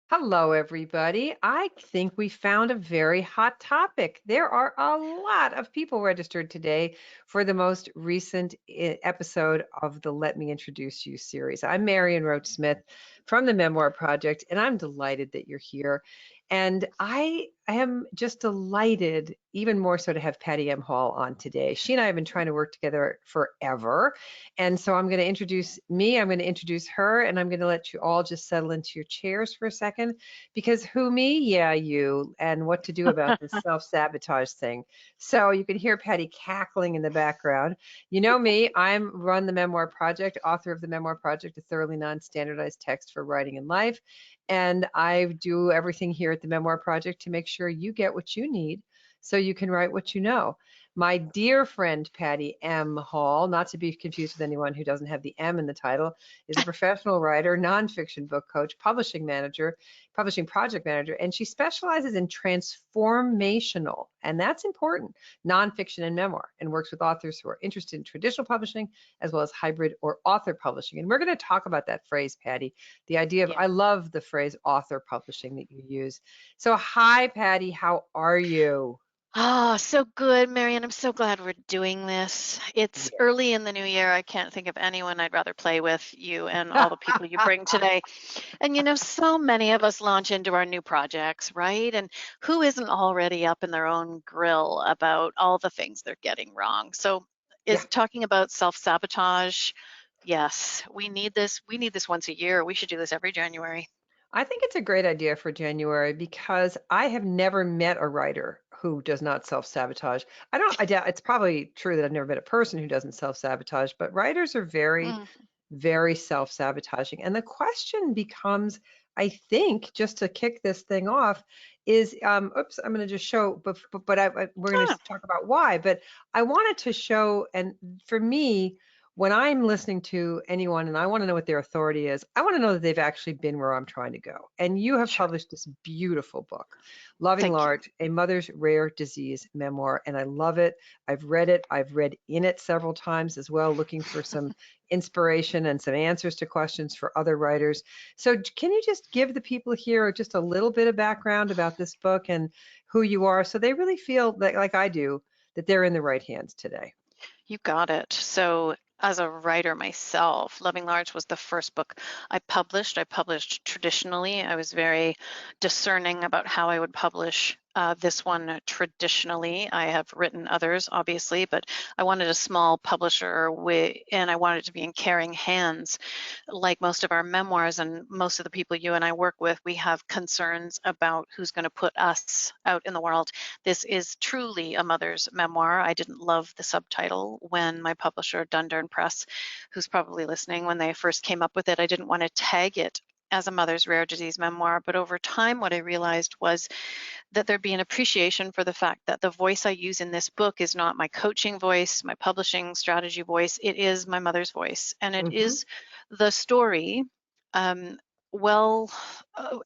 Hello, everybody. I think we found a very hot topic. There are a lot of people registered today for the most recent episode of the Let Me Introduce You series. I'm Marion Roach Smith from the Memoir Project, and I'm delighted that you're here. And I am just delighted, even more so, to have Patti M Hall on today. She and I have been trying to work together forever. And so I'm going to introduce me, I'm going to introduce her, and I'm going to let you all just settle into your chairs for a second. Because who me? Yeah, you, and what to do about this self-sabotage thing. So you can hear Patty cackling in the background. You know me, I'm run the Memoir Project, author of the Memoir Project, a thoroughly non-standardized text for writing and life. And I do everything here at the Memoir Project to make sure you get what you need so you can write what you know. My dear friend Patti M. Hall, not to be confused with anyone who doesn't have the M in the title, is a professional writer, nonfiction book coach, publishing manager, publishing project manager, and she specializes in transformational, and that's important, nonfiction and memoir, and works with authors who are interested in traditional publishing as well as hybrid or author publishing. And we're going to talk about that phrase, Patti, the idea of, Yeah. I love the phrase author publishing that you use. So, hi, Patti, how are you? Oh, so good, Marian. I'm so glad we're doing this. It's early in the new year. I can't think of anyone I'd rather play with, you and all the people you bring today. And so many of us launch into our new projects, right? And who isn't already up in their own grill about all the things they're getting wrong? So, Yeah. is talking about self-sabotage. Yes, we need this. We need this once a year. We should do this every January. I think it's a great idea for January because I have never met a writer who does not self-sabotage. I doubt it's probably true that I've never met a person who doesn't self-sabotage, but writers are very, Mm, very self-sabotaging. And the question becomes, I think, just to kick this thing off, is oops, I'm going to just show, but we're going to ah, talk about why. But I wanted to show, and for me, when I'm listening to anyone and I want to know what their authority is, I want to know that they've actually been where I'm trying to go. And you have sure. published this beautiful book, Loving Thank you. Large, A Mother's Rare Disease Memoir. And I love it. I've read it. I've read in it several times as well, looking for some inspiration and some answers to questions for other writers. So, can you just give the people here just a little bit of background about this book and who you are so they really feel that, like I do, that they're in the right hands today? You got it. So, as a writer myself, Loving Large was the first book I published. I published traditionally. I was very discerning about how I would publish this one traditionally. I have written others, obviously, but I wanted a small publisher and I wanted it to be in caring hands. Like most of our memoirs and most of the people you and I work with, we have concerns about who's going to put us out in the world. This is truly a mother's memoir. I didn't love the subtitle when my publisher, Dundurn Press, who's probably listening, when they first came up with it, I didn't want to tag it as a mother's rare disease memoir. But over time, what I realized was that there'd be an appreciation for the fact that the voice I use in this book is not my coaching voice, my publishing strategy voice. It is my mother's voice. And it Hmm. is the story, um, well,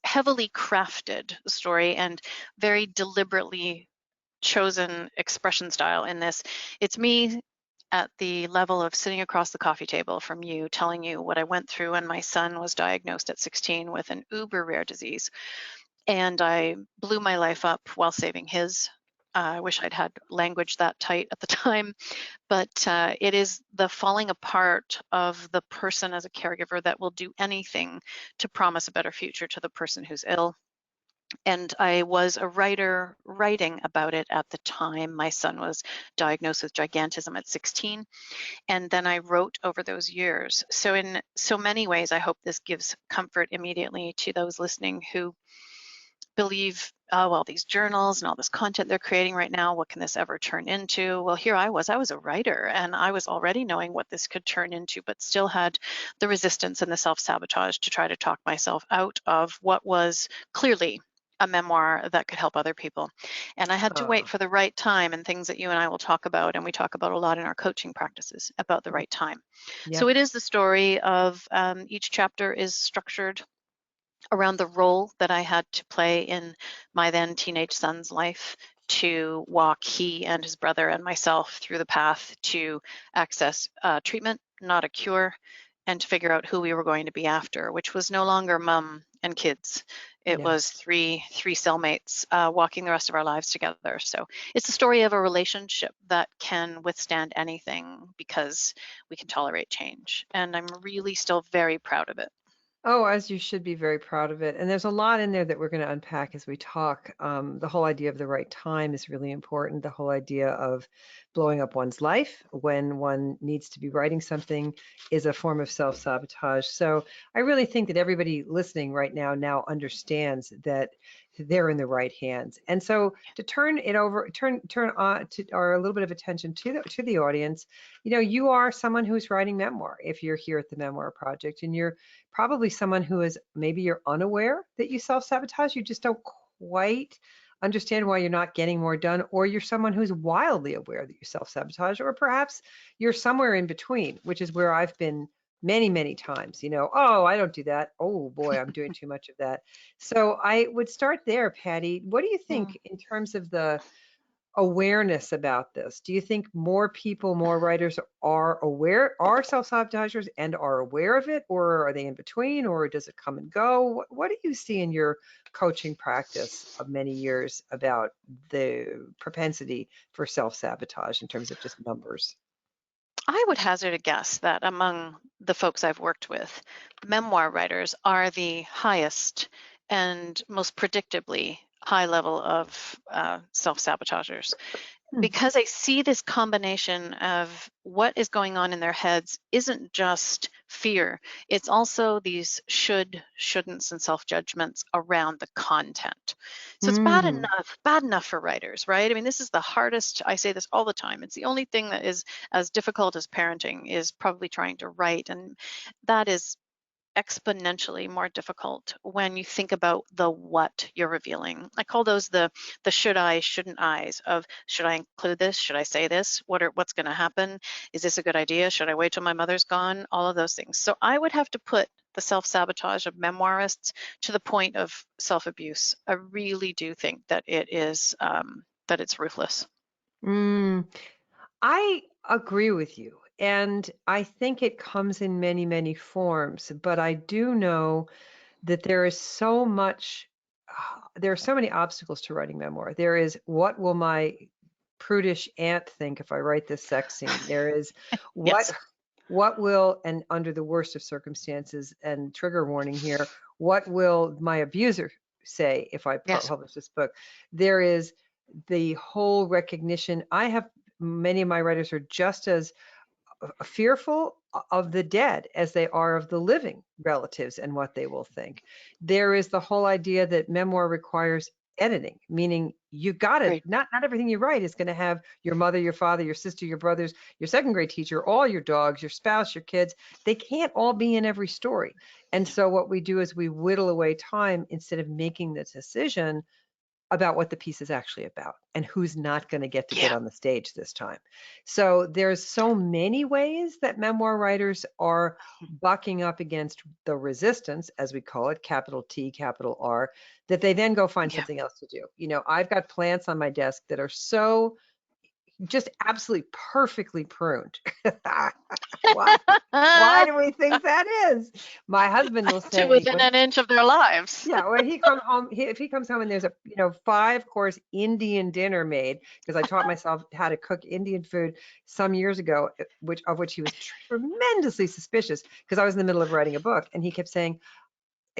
heavily crafted story and very deliberately chosen expression style in this. It's me at the level of sitting across the coffee table from you, telling you what I went through when my son was diagnosed at 16 with an uber rare disease. And I blew my life up while saving his. I wish I'd had language that tight at the time, but it is the falling apart of the person as a caregiver that will do anything to promise a better future to the person who's ill. And I was a writer writing about it at the time. My son was diagnosed with gigantism at 16, and then I wrote over those years. So, in so many ways, I hope this gives comfort immediately to those listening who believe, oh, well, these journals and all this content they're creating right now, what can this ever turn into? Well, here I was a writer and I was already knowing what this could turn into, but still had the resistance and the self-sabotage to try to talk myself out of what was clearly a memoir that could help other people. And I had to wait Oh, for the right time, and things that you and I will talk about, and we talk about a lot in our coaching practices, about the right time. yeah. So it is the story of each chapter is structured around the role that I had to play in my then teenage son's life to walk he and his brother and myself through the path to access treatment, not a cure, and to figure out who we were going to be after, which was no longer mom and kids. It was Yes. three cellmates walking the rest of our lives together. So it's a story of a relationship that can withstand anything because we can tolerate change. And I'm really still very proud of it. Oh, as you should be very proud of it. And there's a lot in there that we're going to unpack as we talk. The whole idea of the right time is really important. The whole idea of blowing up one's life when one needs to be writing something is a form of self-sabotage. So I really think that everybody listening right now understands that they're in the right hands. And so to turn it over, turn on to or a little bit of attention to the audience, you are someone who's writing memoir if you're here at the Memoir Project, and you're probably someone who is maybe you're unaware that you self-sabotage. You just don't quite understand why you're not getting more done, or you're someone who's wildly aware that you self-sabotage, or perhaps you're somewhere in between, which is where I've been many, many times. Oh, I don't do that. Oh boy, I'm doing too much of that. So I would start there, Patty. What do you Mm. think in terms of the awareness about this? Do you think more people, more writers are self-sabotagers and are aware of it, or are they in between, or does it come and go? What do you see in your coaching practice of many years about the propensity for self-sabotage in terms of just numbers? I would hazard a guess that among the folks I've worked with, memoir writers are the highest and most predictably high level of self-sabotagers, Hmm. because I see this combination of what is going on in their heads isn't just fear, it's also these shouldn'ts, and self-judgments around the content. So it's Hmm. bad enough for writers, right? I mean, this is the hardest, I say this all the time. It's the only thing that is as difficult as parenting is probably trying to write. And that is exponentially more difficult when you think about the what you're revealing. I call those the should I, shouldn't I's of should I include this? Should I say this? What's going to happen? Is this a good idea? Should I wait till my mother's gone? All of those things. So I would have to put the self-sabotage of memoirists to the point of self-abuse. I really do think that it is that it's ruthless. Mm. I agree with you. And I think it comes in many, many forms, but I do know that there is so much, there are so many obstacles to writing memoir. There is, what will my prudish aunt think if I write this sex scene? There is, what Yes. what will, and under the worst of circumstances, and trigger warning here, what will my abuser say if I Yes. publish this book? There is the whole recognition. I have many of my writers are just as fearful of the dead as they are of the living relatives and what they will think. There is the whole idea that memoir requires editing, meaning you got to, Great. not everything you write is going to have your mother, your father, your sister, your brothers, your second grade teacher, all your dogs, your spouse, your kids. They can't all be in every story. And Yeah. so what we do is we whittle away time instead of making the decision about what the piece is actually about and who's not going to get to get Yeah. on the stage this time. So there's so many ways that memoir writers are bucking up against the resistance, as we call it, capital T, capital R, that they then go find Yeah. something else to do. I've got plants on my desk that are so just absolutely perfectly pruned. Why? Why do we think that is? My husband will To say, within an inch of their lives. yeah, when he come home, if he comes home and there's a 5-course Indian dinner made, because I taught myself how to cook Indian food some years ago, which he was tremendously suspicious because I was in the middle of writing a book, and he kept saying,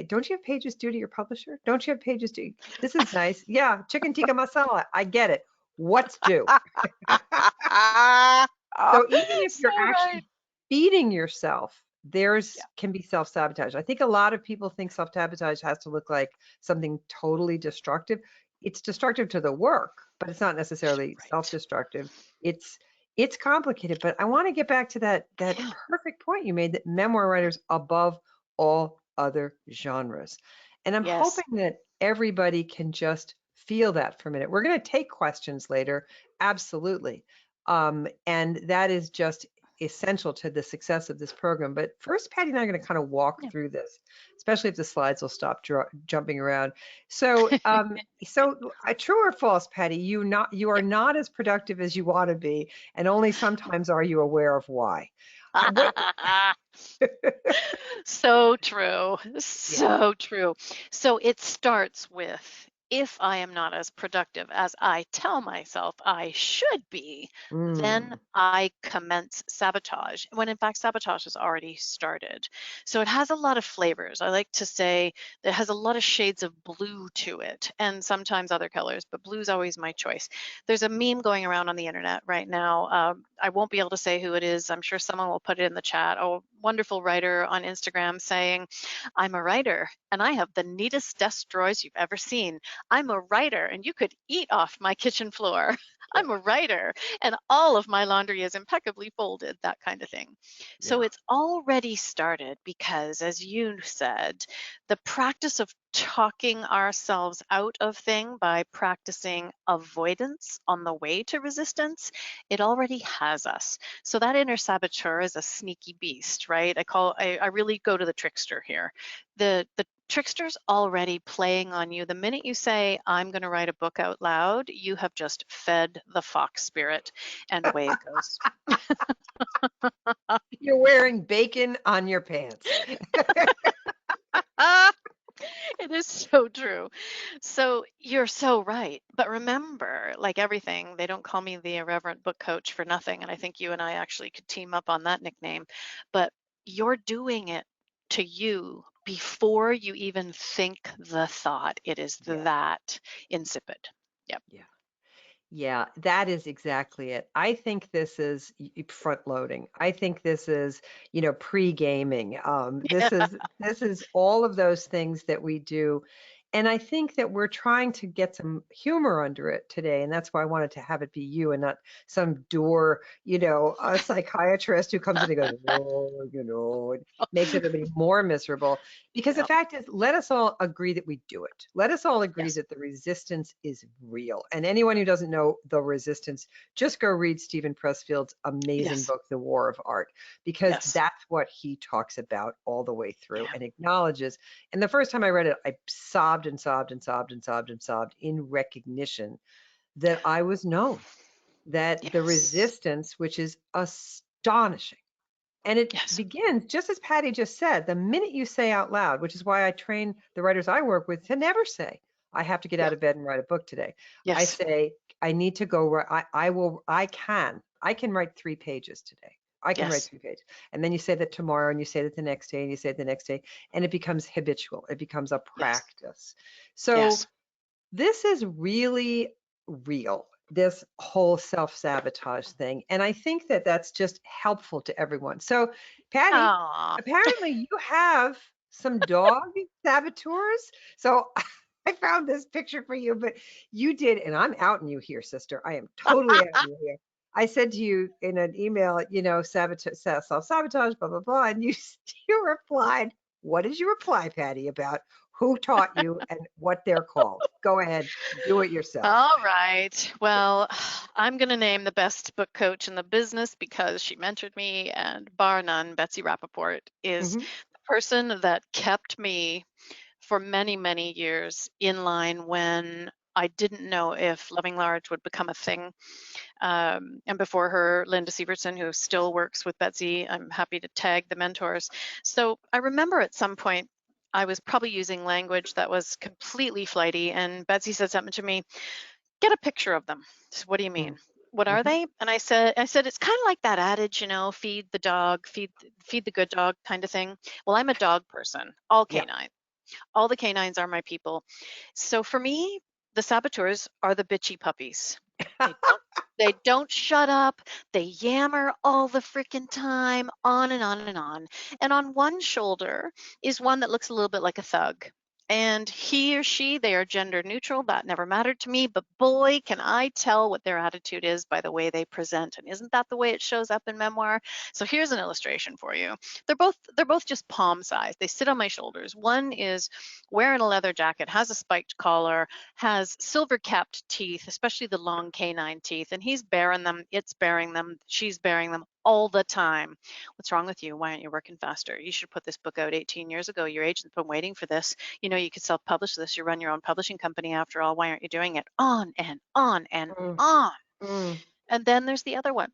Don't you have pages due to your publisher? Don't you have pages due? This is nice. Yeah, chicken tikka masala. I get it. What's due? So even if So you're right. actually feeding yourself, there's Yeah. can be self-sabotage. I think a lot of people think self-sabotage has to look like something totally destructive. It's destructive to the work, but it's not necessarily Right. self-destructive. It's it's complicated, but I want to get back to that Yeah. perfect point you made, that memoir writers above all other genres. And I'm Yes. hoping that everybody can just feel that for a minute. We're going to take questions later, absolutely. And that is just essential to the success of this program. But first, Patty and I are going to kind of walk Yeah. through this, especially if the slides will stop jumping around. So, true or false, Patty? You are not as productive as you want to be, and only sometimes are you aware of why. What Yeah. So true. Yeah. So true. So it starts with, if I am not as productive as I tell myself I should be, then Mm, I commence sabotage, when in fact sabotage has already started. So it has a lot of flavors. I like to say it has a lot of shades of blue to it, and sometimes other colors, but blue's always my choice. There's a meme going around on the internet right now. I won't be able to say who it is. I'm sure someone will put it in the chat. A wonderful writer on Instagram saying, I'm a writer and I have the neatest desk drawers you've ever seen. I'm a writer and you could eat off my kitchen floor. yeah. I'm a writer and all of my laundry is impeccably folded, that kind of thing. So Yeah. it's already started because, as you said, the practice of talking ourselves out of thing by practicing avoidance on the way to resistance, it already has us. So that inner saboteur is a sneaky beast, right? I really go to the trickster here. The trickster's already playing on you. The minute you say, I'm going to write a book out loud, you have just fed the fox spirit, and away it goes. You're wearing bacon on your pants. Ah, it is so true. So you're so right. But remember, like everything, they don't call me the irreverent book coach for nothing. And I think you and I actually could team up on that nickname. But you're doing it to you before you even think the thought. It is Yeah. that insipid. Yep. Yeah. Yeah, that is exactly it. I think this is front loading. I think this is, pre-gaming. This is all of those things that we do. And I think that we're trying to get some humor under it today. And that's why I wanted to have it be you and not some door, a psychiatrist who comes in and goes, oh, and makes everybody more miserable. Because the Yep. fact is, let us all agree that we do it. Let us all agree Yes. that the resistance is real. And anyone who doesn't know the resistance, just go read Stephen Pressfield's amazing Yes. book, The War of Art, because Yes. that's what he talks about all the way through Yeah. and acknowledges. And the first time I read it, I sobbed and sobbed and sobbed and sobbed and sobbed in recognition that I was known, that the Yes. resistance, which is astonishing, and it Yes. begins, just as Patty just said, the minute you say out loud, which is why I train the writers I work with to never say, I have to get Yeah. out of bed and write a book today. I Yes. say, I need to go, I can write 3 pages today. I can write Yes. 3 pages. And then you say that tomorrow, and you say that the next day, and you say it the next day, and it becomes habitual. It becomes a Yes. practice. So Yes. this is really real, this whole self-sabotage thing, and I think that that's just helpful to everyone. So, Patty, Aw. apparently you have some dog saboteurs. So I found this picture for you, but you did, and I'm outing you here, sister. I am totally outing you here. I said to you in an email, sabotage, self-sabotage, blah, blah, blah, and you you replied, what did you reply, Patty, about who taught you and what they're called? Go ahead, do it yourself. All right. Well, I'm going to name the best book coach in the business because she mentored me, and bar none, Betsy Rappaport is Hmm. the person that kept me for many, many years in line when I didn't know if Loving Large would become a thing. And before her, Linda Sievertson, who still works with Betsy. I'm happy to tag the mentors. So I remember at some point, I was probably using language that was completely flighty, and Betsy said something to me, get a picture of them. So what do you mean? What are Hmm. they? And I said, it's kind of like that adage, feed the dog, feed the good dog kind of thing. Well, I'm a dog person, all Yeah. canine. All the canines are my people. So for me, the saboteurs are the bitchy puppies. They don't they don't shut up. They yammer all the freaking time, on and on and on. And on one shoulder is one that looks a little bit like a thug. And he or she, they are gender neutral. That never mattered to me. But boy, can I tell what their attitude is by the way they present. And isn't that the way it shows up in memoir? So here's an illustration for you. They're both just palm size. They sit on my shoulders. One is wearing a leather jacket, has a spiked collar, has silver capped teeth, especially the long canine teeth, and he's bearing them, it's bearing them, she's bearing them all the time. What's wrong with you? Why aren't you working faster? You should put this book out 18 years ago. Your agent's been waiting for this. You could self-publish this. You run your own publishing company after all. Why aren't you doing it? On and on and Mm, on. mm, And then there's the other one.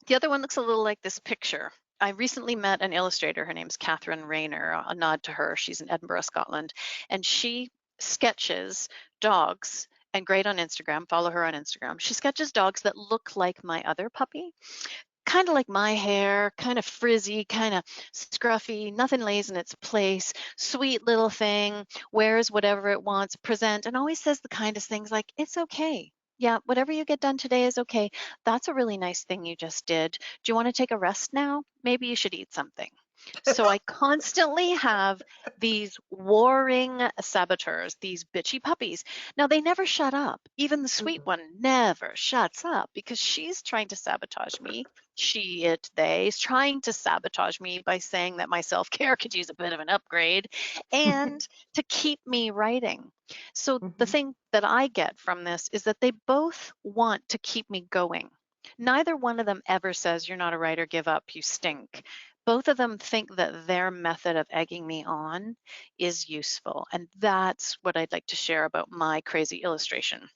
The other one looks a little like this picture. I recently met an illustrator. Her name's Catherine Rayner. A nod to her. She's in Edinburgh, Scotland, and she sketches dogs. And great on Instagram. Follow her on Instagram. She sketches dogs that look like my other puppy, kind of like my hair, kind of frizzy, kind of scruffy, nothing lays in its place, sweet little thing, wears whatever it wants, present, and always says the kindest things like, it's okay. Yeah, whatever you get done today is okay. That's a really nice thing you just did. Do you want to take a rest now? Maybe you should eat something. So I constantly have these warring saboteurs, these bitchy puppies. Now they never shut up. Even the sweet one never shuts up because she's trying to sabotage me. She, it, they is trying to sabotage me by saying that my self-care could use a bit of an upgrade and to keep me writing. So the Mhm. thing that I get from this is that they both want to keep me going. Neither one of them ever says, you're not a writer, give up, you stink. Both of them think that their method of egging me on is useful. And that's what I'd like to share about my crazy illustration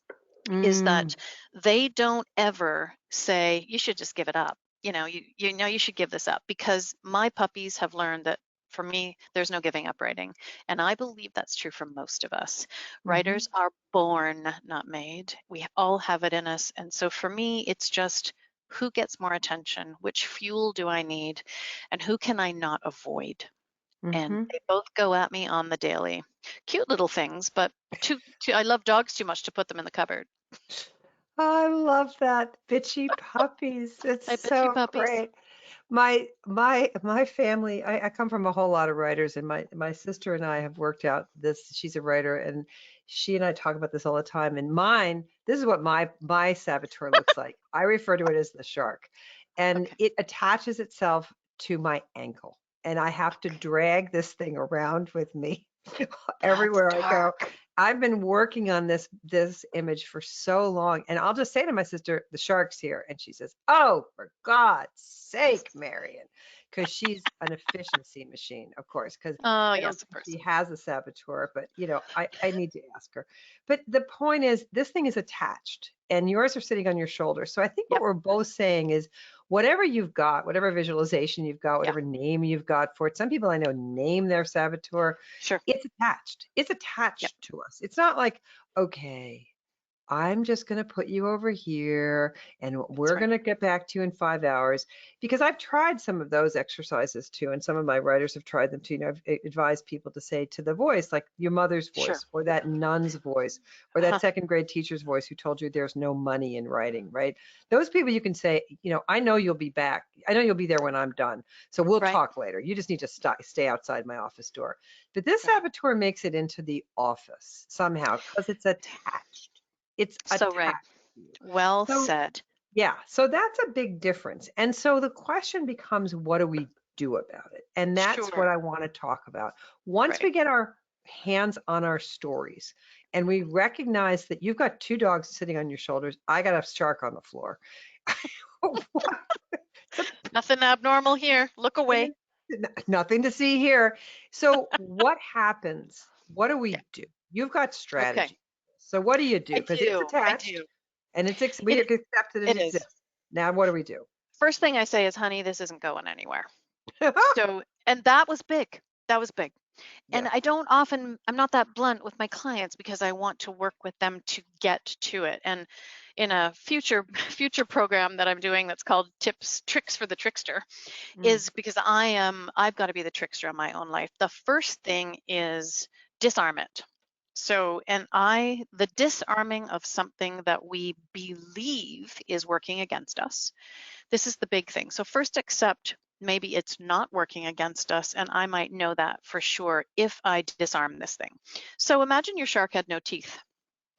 is that Mm, they don't ever say, you should just give it up. You know you should give this up because my puppies have learned that for me, there's no giving up writing. And I believe that's true for most of us. mhm, Writers are born, not made. We all have it in us. And so for me, it's just who gets more attention? Which fuel do I need? And who can I not avoid? And mhm. they both go at me on the daily. Cute little things, but I love dogs too much to put them in the cupboard. I love that. Bitchy puppies. It's I bet you so puppies. great. My family, I come from a whole lot of writers, and my sister and I have worked out this. She's a writer, and she and I talk about this all the time. And mine, this is what my saboteur looks like. I refer to it as the shark, and Okay. it attaches itself to my ankle, and I have to Okay. drag this thing around with me That's everywhere I go. dark. I've been working on this image for so long, and I'll just say to my sister, "The shark's here," and she says, "Oh, for God's sake, Marion," because she's an efficiency machine, of course. Because Oh, I don't yes, of think course. she has a saboteur, but I need to ask her. But the point is, this thing is attached, and yours are sitting on your shoulder. So I think what Yep. we're both saying is, whatever you've got, whatever visualization you've got, Yeah. whatever name you've got for it. Some people I know name their saboteur. Sure. It's attached. It's Yep. attached to us. It's not like, okay, I'm just going to put you over here and That's we're right. going to get back to you in 5 hours. Because I've tried some of those exercises too. And some of my writers have tried them too. I've advised people to say to the voice, like your mother's Sure. voice or that nun's voice or that Uh-huh. second grade teacher's voice who told you there's no money in writing, right? Those people you can say, I know you'll be back. I know you'll be there when I'm done. So we'll Right. talk later. You just need to stay outside my office door. But this Right. saboteur makes it into the office somehow because it's attached. It's So right. attached to you. Well So, said. yeah, so that's a big difference. And so the question becomes, what do we do about it? And that's what Sure. I want to talk about. Once Right. we get our hands on our stories and we recognize that you've got two dogs sitting on your shoulders, I got a shark on the floor. What? It's a Nothing abnormal here. Look away. nothing to see here. So what happens? What do Yeah. we do? You've got Okay. strategy. So what do you do? I Because it's do. I attached do. and we It accept that it it is. exists. Now what do we do? First thing I say is, honey, this isn't going anywhere. So, and that was big. That was big. And Yes. I'm not that blunt with my clients because I want to work with them to get to it. And in a future future program that I'm doing that's called Tips Tricks for the Trickster Mm, is because I've got to be the trickster in my own life. The first thing is disarm it. So, the disarming of something that we believe is working against us, this is the big thing. So first accept maybe it's not working against us, and I might know that for sure if I disarm this thing. So imagine your shark had no teeth.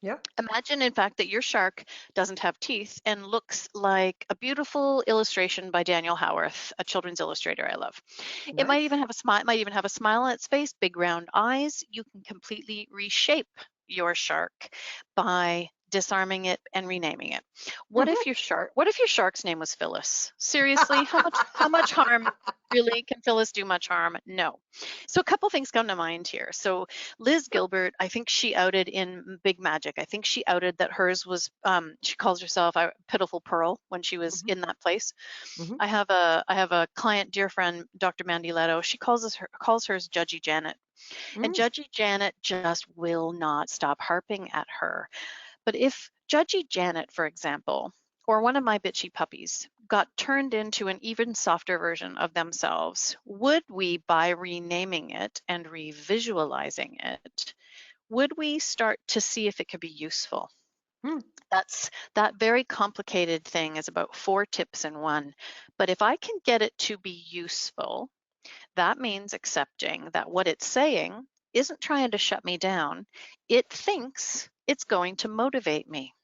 yeah. Imagine, in fact, that your shark doesn't have teeth and looks like a beautiful illustration by Daniel Howarth, a children's illustrator I love. It might even Nice. have a smile, might even have a smile on its face, big round eyes. You can completely reshape your shark by disarming it and renaming it. What if your shark's name was Phyllis? Seriously, how much harm? really, can Phyllis do much harm? No. So a couple things come to mind here. So Liz Gilbert, I think she outed in Big Magic. I think she outed that hers was. She calls herself a pitiful pearl when she was Mhm, in that place. mhm, I have a client, dear friend, Dr. Mandy Leto. She calls hers Judgy Janet, and mm, Judgy Janet just will not stop harping at her. But if Judgy Janet, for example, or one of my bitchy puppies got turned into an even softer version of themselves, would we, by renaming it and revisualizing it, would we start to see if it could be useful? mm, That very complicated thing is about 4 tips in one. But if I can get it to be useful, that means accepting that what it's saying isn't trying to shut me down. It thinks it's going to motivate me.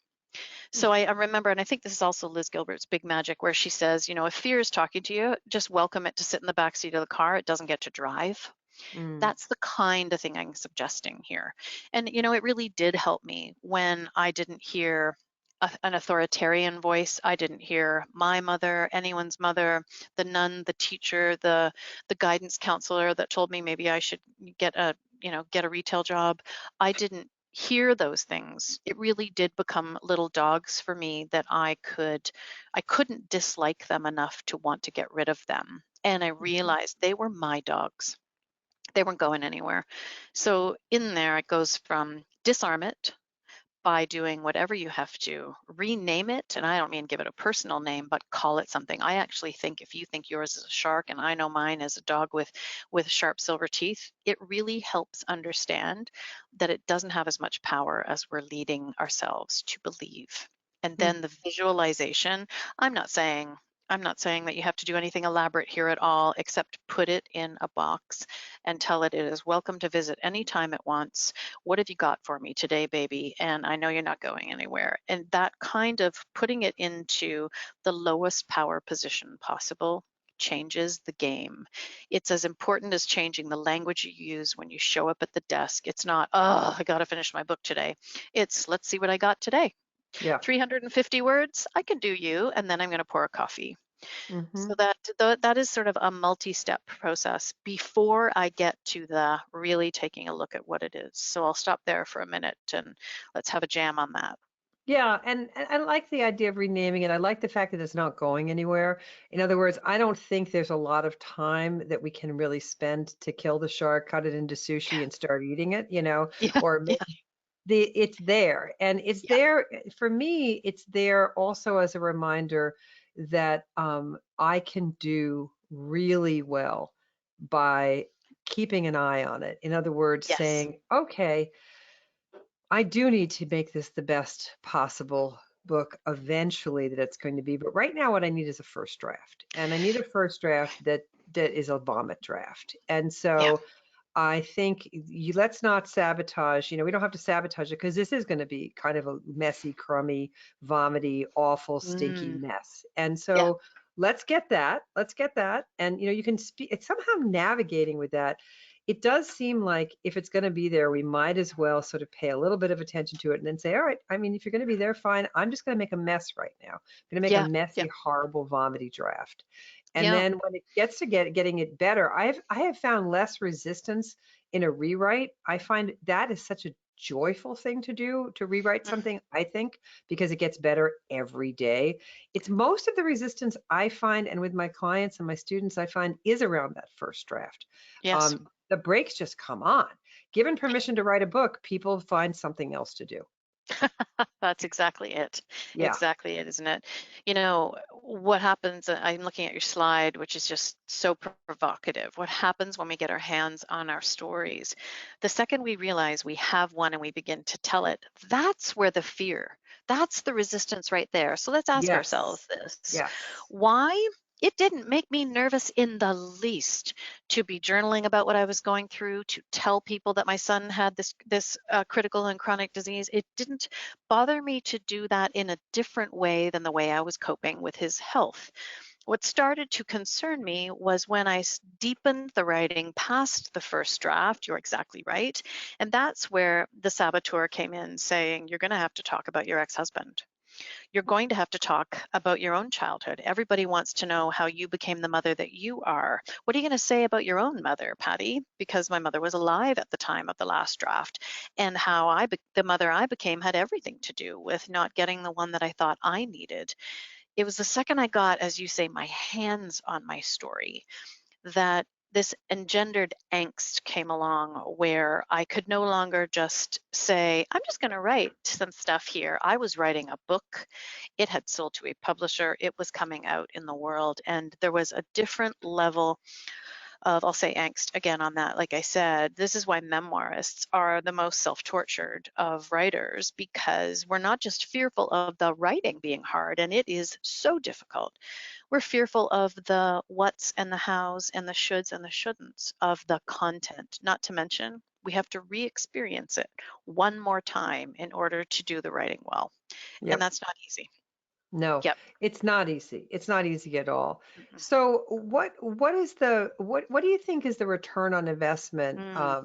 mm, So I remember, and I think this is also Liz Gilbert's Big Magic, where she says, if fear is talking to you, just welcome it to sit in the back seat of the car. It doesn't get to drive. mm, That's the kind of thing I'm suggesting here. And, it really did help me when I didn't hear an authoritarian voice. I didn't hear my mother, anyone's mother, the nun, the teacher, the guidance counselor that told me maybe I should get a retail job. I didn't hear those things. It really did become little dogs for me that I couldn't dislike them enough to want to get rid of them. And I mhm, realized they were my dogs. They weren't going anywhere. So in there, it goes from disarm it by doing whatever you have to, rename it. And I don't mean give it a personal name, but call it something. I actually think if you think yours is a shark and I know mine is a dog with sharp silver teeth, it really helps understand that it doesn't have as much power as we're leading ourselves to believe. And mm, then the visualization, I'm not saying I'm not saying that you have to do anything elaborate here at all, except put it in a box and tell it is welcome to visit anytime it wants. What have you got for me today, baby? And I know you're not going anywhere. And that kind of putting it into the lowest power position possible changes the game. It's as important as changing the language you use when you show up at the desk. It's not, oh, I got to finish my book today. It's, let's see what I got today. yeah, 350 words, I can do you, and then I'm going to pour a coffee. mhm. So that is sort of a multi-step process before I get to the really taking a look at what it is. So I'll stop there for a minute and let's have a jam on that. Yeah, and I like the idea of renaming it. I like the fact that it's not going anywhere. In other words, I don't think there's a lot of time that we can really spend to kill the shark, cut it into sushi, and start eating it, Yeah, or yeah, it's there. And it's yeah. there for me, it's there also as a reminder that I can do really well by keeping an eye on it. In other words, Yes. saying, okay, I do need to make this the best possible book eventually that it's going to be. But right now, what I need is a first draft. And I need a first draft that is a vomit draft. And Yeah. so I think let's not sabotage. We don't have to sabotage it because this is going to be kind of a messy, crummy, vomity, awful, stinky Mm, mess. And yeah. so let's get that. Let's get that. And you can speak. It's somehow navigating with that. It does seem like if it's going to be there, we might as well sort of pay a little bit of attention to it and then say, all right, I mean, if you're going to be there, fine. I'm just going to make a mess right now. I'm going to make a Yeah. Yeah. messy, horrible, vomity draft. And Yeah. then when it gets to getting it better, I have found less resistance in a rewrite. I find that is such a joyful thing to do, to rewrite Mm, something, I think, because it gets better every day. It's most of the resistance I find, and with my clients and my students, I find is around that first draft. yes. The brakes just come on. Given permission to write a book, people find something else to do. That's exactly it. Yeah. Exactly it, isn't it? What happens, I'm looking at your slide, which is just so provocative. What happens when we get our hands on our stories? The second we realize we have one and we begin to tell it, that's where the fear, that's the resistance right there. So let's ask ourselves Yes. this. Yes. Why? It didn't make me nervous in the least to be journaling about what I was going through, to tell people that my son had this critical and chronic disease. It didn't bother me to do that in a different way than the way I was coping with his health. What started to concern me was when I deepened the writing past the first draft. You're exactly right. And that's where the saboteur came in saying, you're going to have to talk about your ex husband. You're going to have to talk about your own childhood. Everybody wants to know how you became the mother that you are. What are you going to say about your own mother, Patty? Because my mother was alive at the time of the last draft, and how the mother I became had everything to do with not getting the one that I thought I needed. It was the second I got, as you say, my hands on my story, that this engendered angst came along where I could no longer just say, I'm just going to write some stuff here. I was writing a book. It had sold to a publisher. It was coming out in the world. And there was a different level of, I'll say, angst again on that. Like I said, this is why memoirists are the most self-tortured of writers, because we're not just fearful of the writing being hard, and it is so difficult. We're fearful of the whats and the hows and the shoulds and the shouldn'ts of the content, not to mention we have to re-experience it one more time in order to do the writing well. And Yep. that's not easy. No, Yep. it's not easy. It's not easy at all. Mm-mm. So what do you think is the return on investment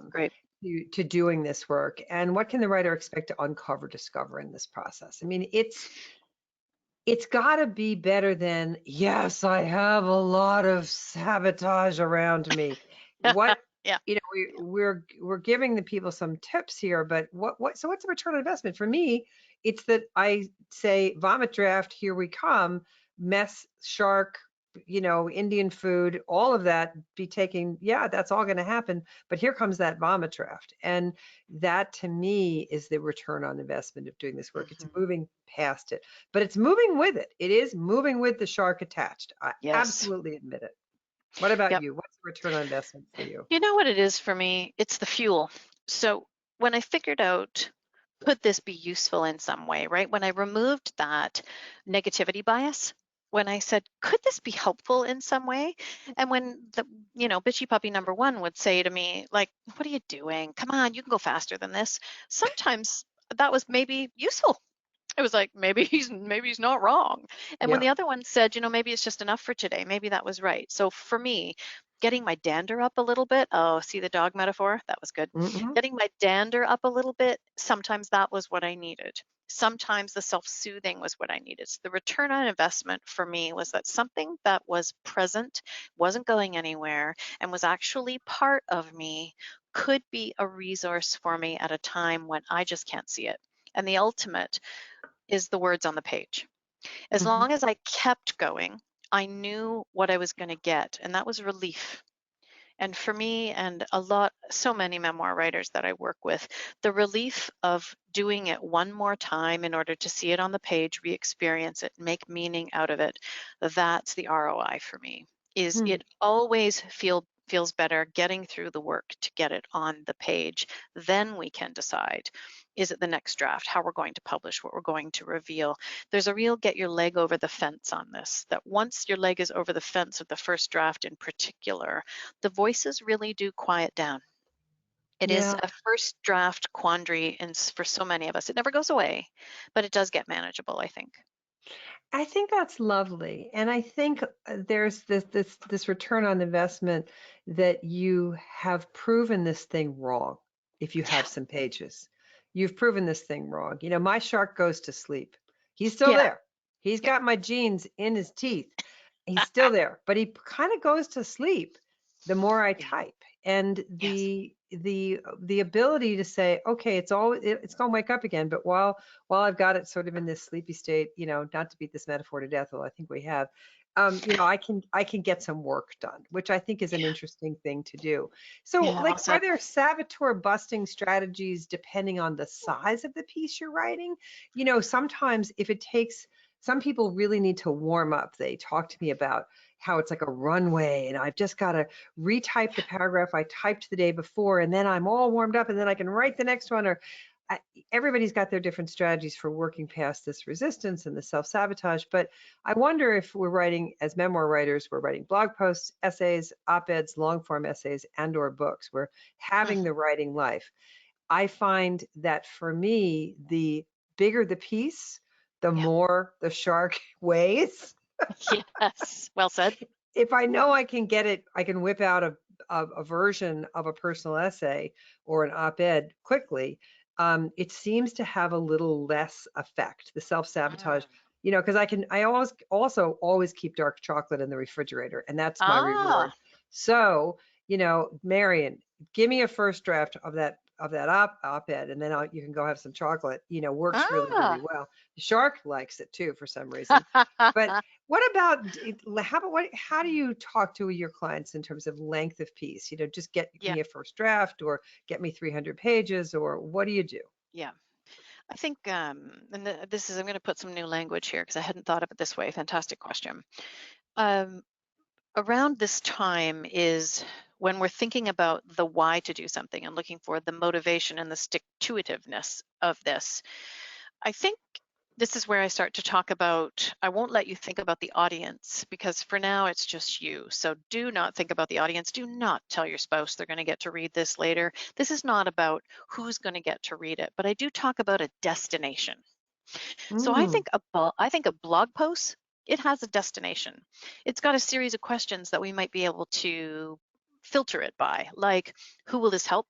Great. to doing this work? And what can the writer expect to uncover, discover in this process? I mean, it's got to be better than, yes, I have a lot of sabotage around me. What, Yeah. we're giving the people some tips here, but so what's the return on investment? For me, it's that I say, vomit draft, here we come, mess, shark, Indian food, all of that be taking, yeah, that's all going to happen. But here comes that vomit draft. And that to me is the return on investment of doing this work. It's Hmm. moving past it, but it's moving with it. It is moving with the shark attached. I Yes. absolutely admit it. What about Yep. you? What's the return on investment for you? You know what it is for me? It's the fuel. So when I figured out, could this be useful in some way, right? When I removed that negativity bias, when I said, could this be helpful in some way? And when bitchy puppy number one would say to me, like, what are you doing? Come on, you can go faster than this. Sometimes that was maybe useful. It was like, maybe he's not wrong. And when Yeah. the other one said, maybe it's just enough for today, maybe that was right. So for me, getting my dander up a little bit, oh, see the dog metaphor? That was good. Hmm. Getting my dander up a little bit, sometimes that was what I needed. Sometimes the self-soothing was what I needed. So the return on investment for me was that something that was present, wasn't going anywhere, and was actually part of me could be a resource for me at a time when I just can't see it. And the ultimate is the words on the page. As Hmm. long as I kept going, I knew what I was going to get, and that was relief. And for me, and so many memoir writers that I work with, the relief of doing it one more time in order to see it on the page, re-experience it, make meaning out of it, that's the ROI for me. Is it always feels better getting through the work to get it on the page? Then we can decide, is it the next draft, how we're going to publish, what we're going to reveal. There's a real get your leg over the fence on this, that once your leg is over the fence of the first draft in particular, the voices really do quiet down. It is Yeah. a first draft quandary, and for so many of us, it never goes away, but it does get manageable, I think. I think that's lovely. And I think there's this return on investment that you have proven this thing wrong if you Yeah, have some pages. You've proven this thing wrong. My shark goes to sleep. He's still yeah, there. He's yep. got my genes in his teeth. He's still there, but he kind of goes to sleep the more I Yeah, type. And yes, the ability to say, okay, it's going to wake up again, but while I've got it sort of in this sleepy state, not to beat this metaphor to death, although I think we have, I can get some work done, which I think is an yeah, interesting thing to do. So, yeah, like, well are said. there saboteur busting strategies depending on the size of the piece you're writing? Sometimes if it takes some people really need to warm up. They talk to me about how it's like a runway and I've just got to retype the paragraph I typed the day before and then I'm all warmed up and then I can write the next one. Or I, everybody's got their different strategies for working past this resistance and the self-sabotage. But I wonder if we're writing, as memoir writers, we're writing blog posts, essays, op-eds, long-form essays, and or books. We're having Mhm. the writing life. I find that for me, the bigger the piece, the Yeah, more the shark weighs. yes, well said. If I know I can get it, I can whip out a version of a personal essay or an op-ed quickly, it seems to have a little less effect, the self-sabotage, Mm. because I always keep dark chocolate in the refrigerator, and that's my reward. Ah, So, Marion, give me a first draft of that op-ed, and then you can go have some chocolate. Works really, really ah. well. The shark likes it too for some reason. But what about how do you talk to your clients in terms of length of piece? Just get Yeah, me a first draft, or get me 300 pages, or what do you do? yeah. I think, and this is, I'm going to put some new language here because I hadn't thought of it this way. Fantastic question. Um, Around this time is when we're thinking about the why to do something and looking for the motivation and the stick to itiveness of this. I think this is where I start to talk about, I won't let you think about the audience because for now it's just you. So do not think about the audience. Do not tell your spouse they're going to get to read this later. This is not about who's going to get to read it, but I do talk about a destination. So I Mm, think a blog post, it has a destination. It's got a series of questions that we might be able to filter it by, like who will this help?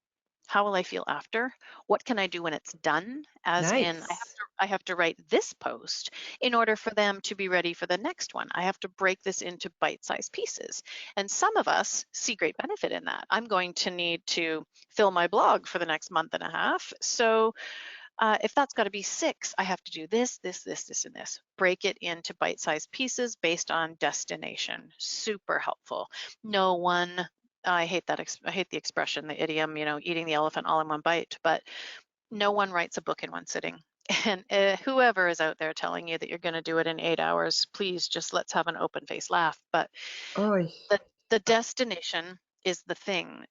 How will I feel after? What can I do when it's done? As in, nice. I have to write this post in order for them to be ready for the next one. I have to break this into bite-sized pieces. And some of us see great benefit in that. I'm going to need to fill my blog for the next month and a half. So if that's got to be 6, I have to do this, this, and this. Break it into bite-sized pieces based on destination. Super helpful. No one, I hate that. I hate the expression, the idiom, eating the elephant all in one bite. But no one writes a book in one sitting. And whoever is out there telling you that you're going to do it in 8 hours, please just let's have an open-faced laugh. But Oh, the the destination is the thing.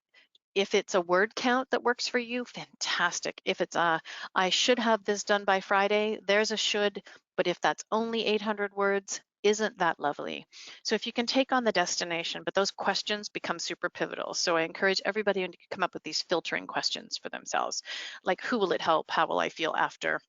If it's a word count that works for you, fantastic. If it's I should have this done by Friday, there's a should, but if that's only 800 words, isn't that lovely? So if you can take on the destination, but those questions become super pivotal. So I encourage everybody to come up with these filtering questions for themselves, like who will it help? How will I feel after?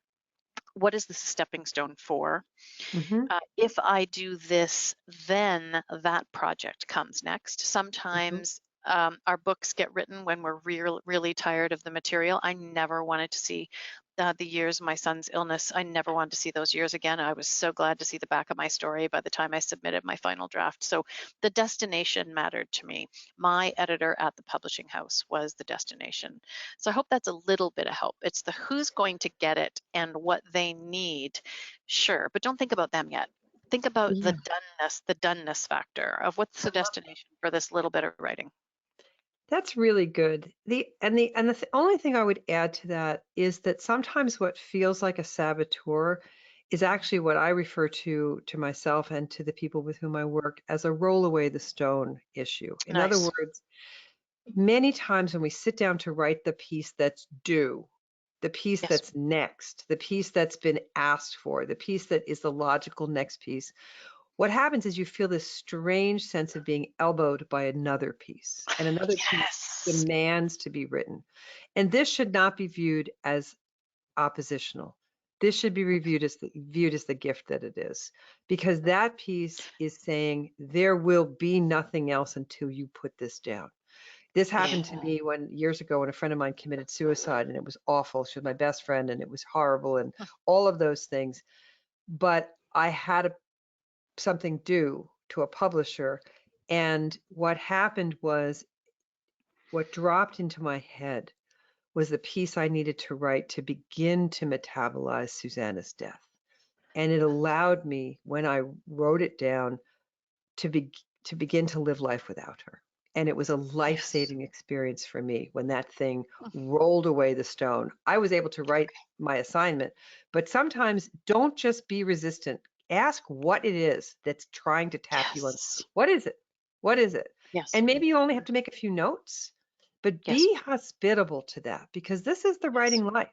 What is this a stepping stone for? hmm If I do this, then that project comes next. hmm Sometimes our books get written when we're really tired of the material. I never wanted to see the years of my son's illness. I never wanted to see those years again. I was so glad to see the back of my story by the time I submitted my final draft. So the destination mattered to me. My editor at the publishing house was the destination. So I hope that's a little bit of help. It's the who's going to get it and what they need. Sure, but don't think about them yet. Think about Yeah, the doneness factor of what's I the love destination for this little bit of writing. that's really good. The only thing I would add to that is that sometimes what feels like a saboteur is actually what I refer to myself and to the people with whom I work as a roll away the stone issue. In other Nice. words, many times when we sit down to write the piece that's due, the piece Yes. that's next, the piece that's been asked for, the piece that is the logical next piece, what happens is you feel this strange sense of being elbowed by another piece, and another piece Yes. demands to be written. And this should not be viewed as oppositional. This should be viewed as the gift that it is, because that piece is saying there will be nothing else until you put this down. This happened to Yeah. me years ago when a friend of mine committed suicide, and it was awful. She was my best friend, and it was horrible, and all of those things. But I had something due to a publisher, and what happened was what dropped into my head was the piece I needed to write to begin to metabolize Susanna's death. And it allowed me, when I wrote it down, to be to begin to live life without her. And it was a Yes. life-saving experience for me when that thing rolled away the stone. I was able to write my assignment, but sometimes don't just be resistant. Ask what it is that's trying to tap you on. Yes. What is it? What is it? Yes. And maybe you only have to make a few notes, but Yes. be hospitable to that, because this is the Yes. writing life.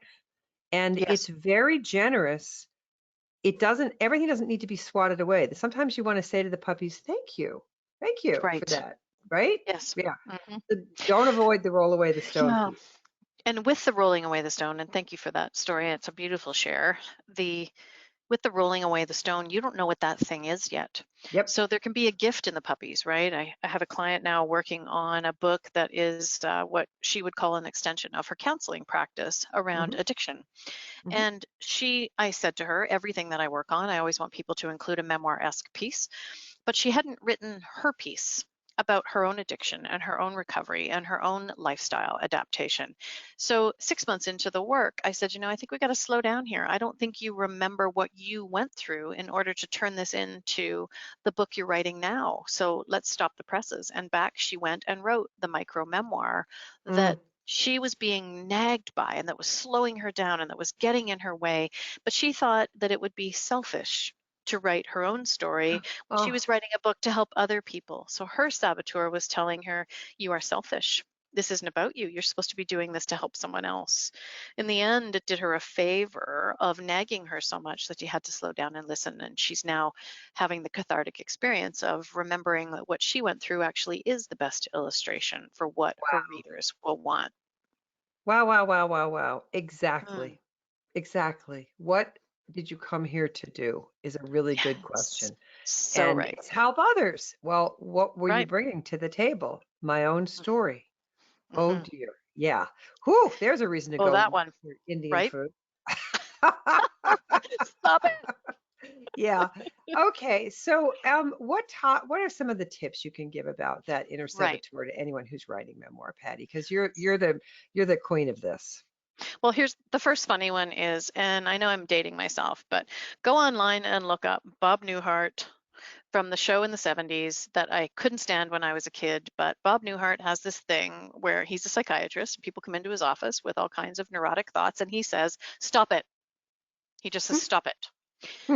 And it's Yes. very generous. Everything doesn't need to be swatted away. Sometimes you want to say to the puppies, thank you for Right. that, right? Yes. Yeah. Hmm. Don't avoid the roll away the stone Yeah. piece. And with the rolling away the stone, and thank you for that story. It's a beautiful share. The with the rolling away the stone, you don't know what that thing is yet. Yep. So there can be a gift in the puppies, right? I have a client now working on a book that is what she would call an extension of her counseling practice around Hmm. addiction. Hmm. And I said to her, everything that I work on, I always want people to include a memoir-esque piece, but she hadn't written her piece about her own addiction and her own recovery and her own lifestyle adaptation. So 6 months into the work, I said, I think we got to slow down here. I don't think you remember what you went through in order to turn this into the book you're writing now. So let's stop the presses. And back she went and wrote the micro memoir that Mm. she was being nagged by and that was slowing her down and that was getting in her way. But she thought that it would be selfish to write her own story when she Oh, was writing a book to help other people. So her saboteur was telling her, you are selfish. This isn't about you. You're supposed to be doing this to help someone else. In the end, it did her a favor of nagging her so much that she had to slow down and listen. And she's now having the cathartic experience of remembering that what she went through actually is the best illustration for what her readers will want. wow, wow, wow, wow, wow. Mm, Exactly. Exactly. What did you come here to do is a really good yes. question. So And right. it's help others. Well, what were you Right. bringing to the table? My own story. Oh Hmm. dear. Yeah. Whew, there's a reason to Oh, go that one. for Indian Right. food. Stop it. Yeah. Okay. So, what are some of the tips you can give about that inner Right. saboteur to anyone who's writing memoir, Patty? Because you're the queen of this. Well, here's the first funny one is, and I know I'm dating myself, but go online and look up Bob Newhart from the show in the 70s that I couldn't stand when I was a kid. But Bob Newhart has this thing where he's a psychiatrist. People come into his office with all kinds of neurotic thoughts, and he says, stop it. He just says, stop it.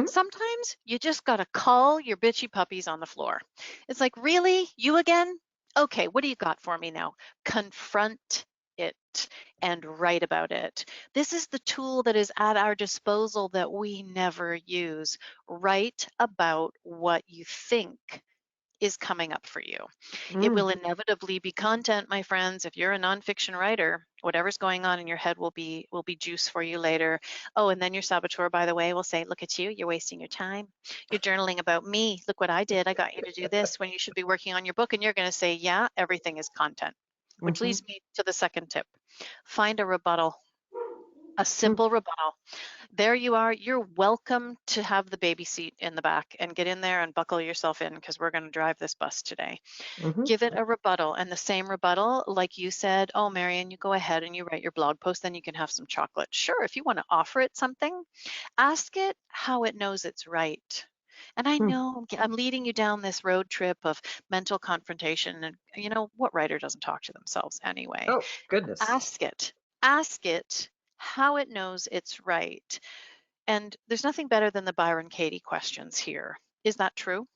Sometimes you just got to call your bitchy puppies on the floor. It's like, really? You again? Okay, what do you got for me now? Confront it and write about it. This is the tool that is at our disposal that we never use. Write about what you think is coming up for you. It Mm, will inevitably be content, my friends. If you're a nonfiction writer, whatever's going on in your head will be juice for you later. Oh, and then your saboteur, by the way, will say, "Look at you, you're wasting your time. You're journaling about me. Look what I did. I got you to do this when you should be working on your book." And you're going to say, "Yeah, everything is content." Which mhm, leads me to the second tip. Find a rebuttal, a mm, simple rebuttal. There you are. You're welcome to have the baby seat in the back and get in there and buckle yourself in because we're going to drive this bus today. mhm, Give it a rebuttal, and the same rebuttal, like you said, oh, Marion, you go ahead and you write your blog post, then you can have some chocolate. Sure, if you want to offer it something, ask it how it knows it's right. And I mm. know I'm leading you down this road trip of mental confrontation, and what writer doesn't talk to themselves anyway? Oh, goodness. Ask it. Ask it how it knows it's right. And there's nothing better than the Byron Katie questions here. Is that true?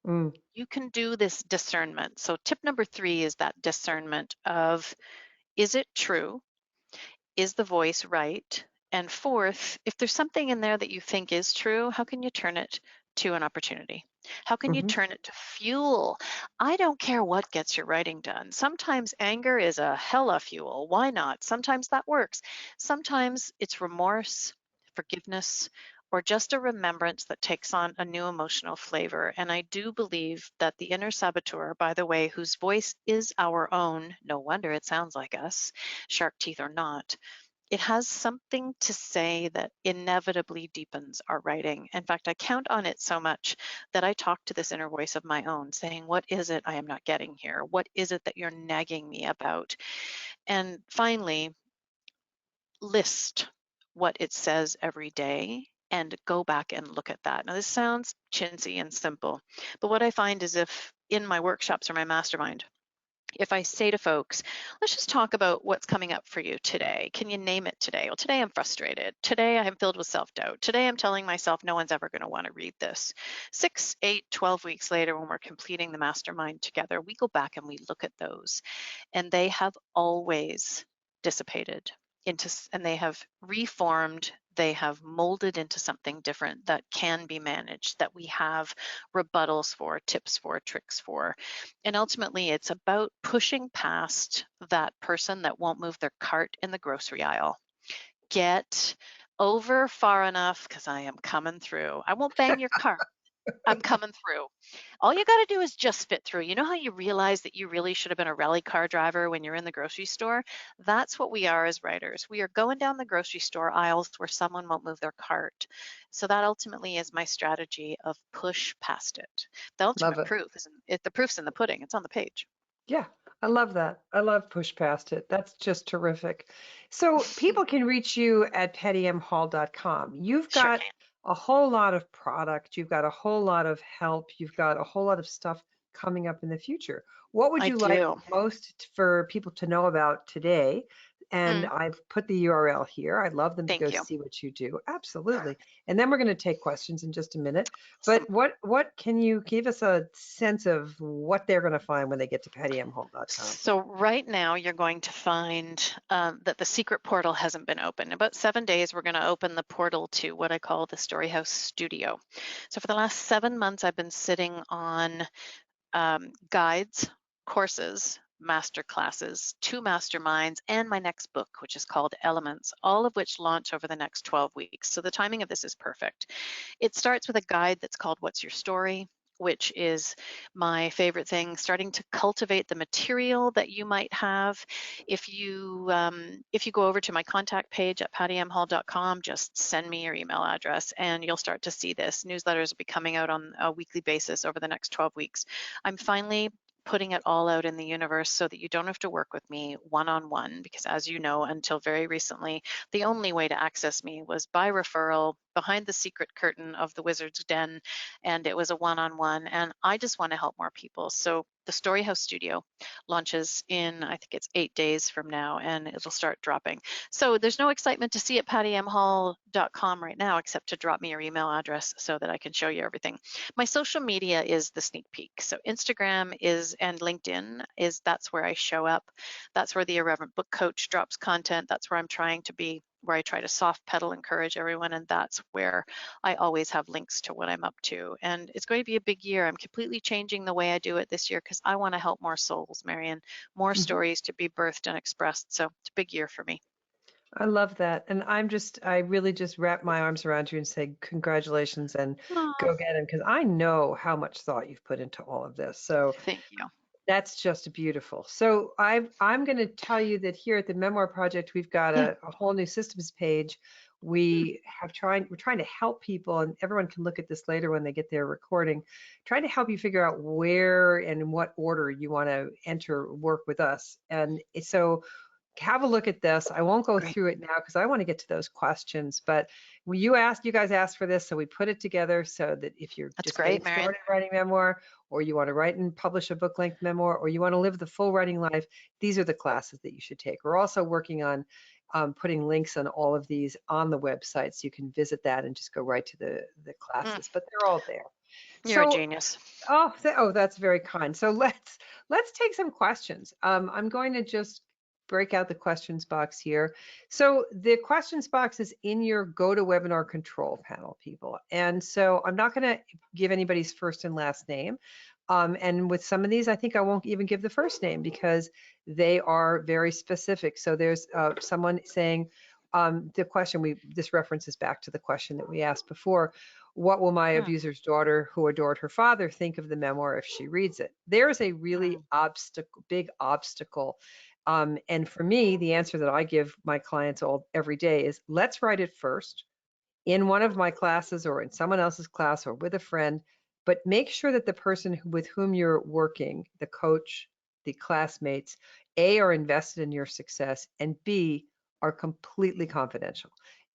Mm, You can do this discernment. So, tip number 3 is that discernment of, is it true? Is the voice right? And fourth, if there's something in there that you think is true, how can you turn it to an opportunity? How can you mhm, turn it to fuel? I don't care what gets your writing done. Sometimes anger is a hella fuel. Why not? Sometimes that works. Sometimes it's remorse, forgiveness, or just a remembrance that takes on a new emotional flavor. And I do believe that the inner saboteur, by the way, whose voice is our own, no wonder it sounds like us, shark teeth or not, it has something to say that inevitably deepens our writing. In fact, I count on it so much that I talk to this inner voice of my own, saying, what is it I am not getting here? What is it that you're nagging me about? And finally, list what it says every day and go back and look at that. Now, this sounds chintzy and simple, but what I find is if in my workshops or my mastermind, if I say to folks, let's just talk about what's coming up for you today. Can you name it today? Well, today I'm frustrated. Today I'm filled with self doubt. Today I'm telling myself no one's ever going to want to read this. 6, 8, 12 weeks later, when we're completing the mastermind together, we go back and we look at those, and they have always dissipated and they have reformed, they have molded into something different that can be managed, that we have rebuttals for, tips for, tricks for. And ultimately, it's about pushing past that person that won't move their cart in the grocery aisle. Get over far enough because I am coming through. I won't bang your car. I'm coming through. All you got to do is just fit through. You know how you realize that you really should have been a rally car driver when you're in the grocery store? That's what we are as writers. We are going down the grocery store aisles where someone won't move their cart. So that ultimately is my strategy of push past it. The Love ultimate it. proof is the proof's in the pudding. It's on the page. Yeah, I love that. I love push past it. That's just terrific. So people can reach you at pattymhall.com. You've Sure got can. a whole lot of product, you've got a whole lot of help, you've got a whole lot of stuff coming up in the future. What would I you like do. most for people to know about today? And Mm, I've put the URL here. I'd love them to go thank you. see what you do. Absolutely. And then we're going to take questions in just a minute. But Awesome. what can you give us a sense of what they're going to find when they get to pattymhall.com? So right now you're going to find that the secret portal hasn't been open. In about 7 days, we're going to open the portal to what I call the Storyhouse Studio. So for the last 7 months, I've been sitting on guides, courses, master classes, two masterminds, and my next book, which is called Elements, all of which launch over the next 12 weeks. So the timing of this is perfect. It starts with a guide that's called What's Your Story? Which is my favorite thing, starting to cultivate the material that you might have. If you go over to my contact page at pattymhall.com, just send me your email address and you'll start to see this. Newsletters will be coming out on a weekly basis over the next 12 weeks. I'm finally putting it all out in the universe so that you don't have to work with me one-on-one, because as you know, until very recently, the only way to access me was by referral behind the secret curtain of the wizard's den, and it was a one-on-one, and I just want to help more people. So the Storyhouse Studio launches in, I think it's 8 days from now, and it'll start dropping. So there's no excitement to see at pattymhall.com right now, except to drop me your email address so that I can show you everything. My social media is the sneak peek. So Instagram is, and LinkedIn is, that's where I show up. That's where the Irreverent Book Coach drops content. That's where I'm trying to be, where I try to soft pedal, encourage everyone. And that's where I always have links to what I'm up to. And it's going to be a big year. I'm completely changing the way I do it this year because I want to help more souls, Marion, more Mhm. stories to be birthed and expressed. So it's a big year for me. I love that. And I really just wrap my arms around you and say congratulations and Oh, go get him because I know how much thought you've put into all of this. So thank you. that's just beautiful. So I'm going to tell you that here at the Memoir Project, we've got Yeah. a whole new systems page. Hmm. We're trying to help people, and everyone can look at this later when they get their recording, trying to help you figure out where and in what order you want to enter work with us. And so have a look at this. I won't go Great. through it now because I want to get to those questions. But you guys asked for this, so we put it together so that if you're That's just getting great, Marion. started writing memoir, or you want to write and publish a book-length memoir, or you want to live the full writing life, these are the classes that you should take. We're also working on putting links on all of these on the website, so you can visit that and just go right to the Mm, classes. But they're all there. you're a So genius. that's very kind. So let's take some questions. I'm going to just break out the questions box here. So the questions box is in your GoToWebinar control panel, people. And so I'm not going to give anybody's first and last name. And with some of these, I think I won't even give the first name because they are very specific. So there's someone saying the question this references back to the question that we asked before. What will my Mm, abuser's daughter, who adored her father, think of the memoir if she reads it? There's a really mm, big obstacle. And for me, the answer that I give my clients every day is let's write it first in one of my classes or in someone else's class or with a friend, but make sure that the person with whom you're working, the coach, the classmates, A, are invested in your success, and B, are completely confidential.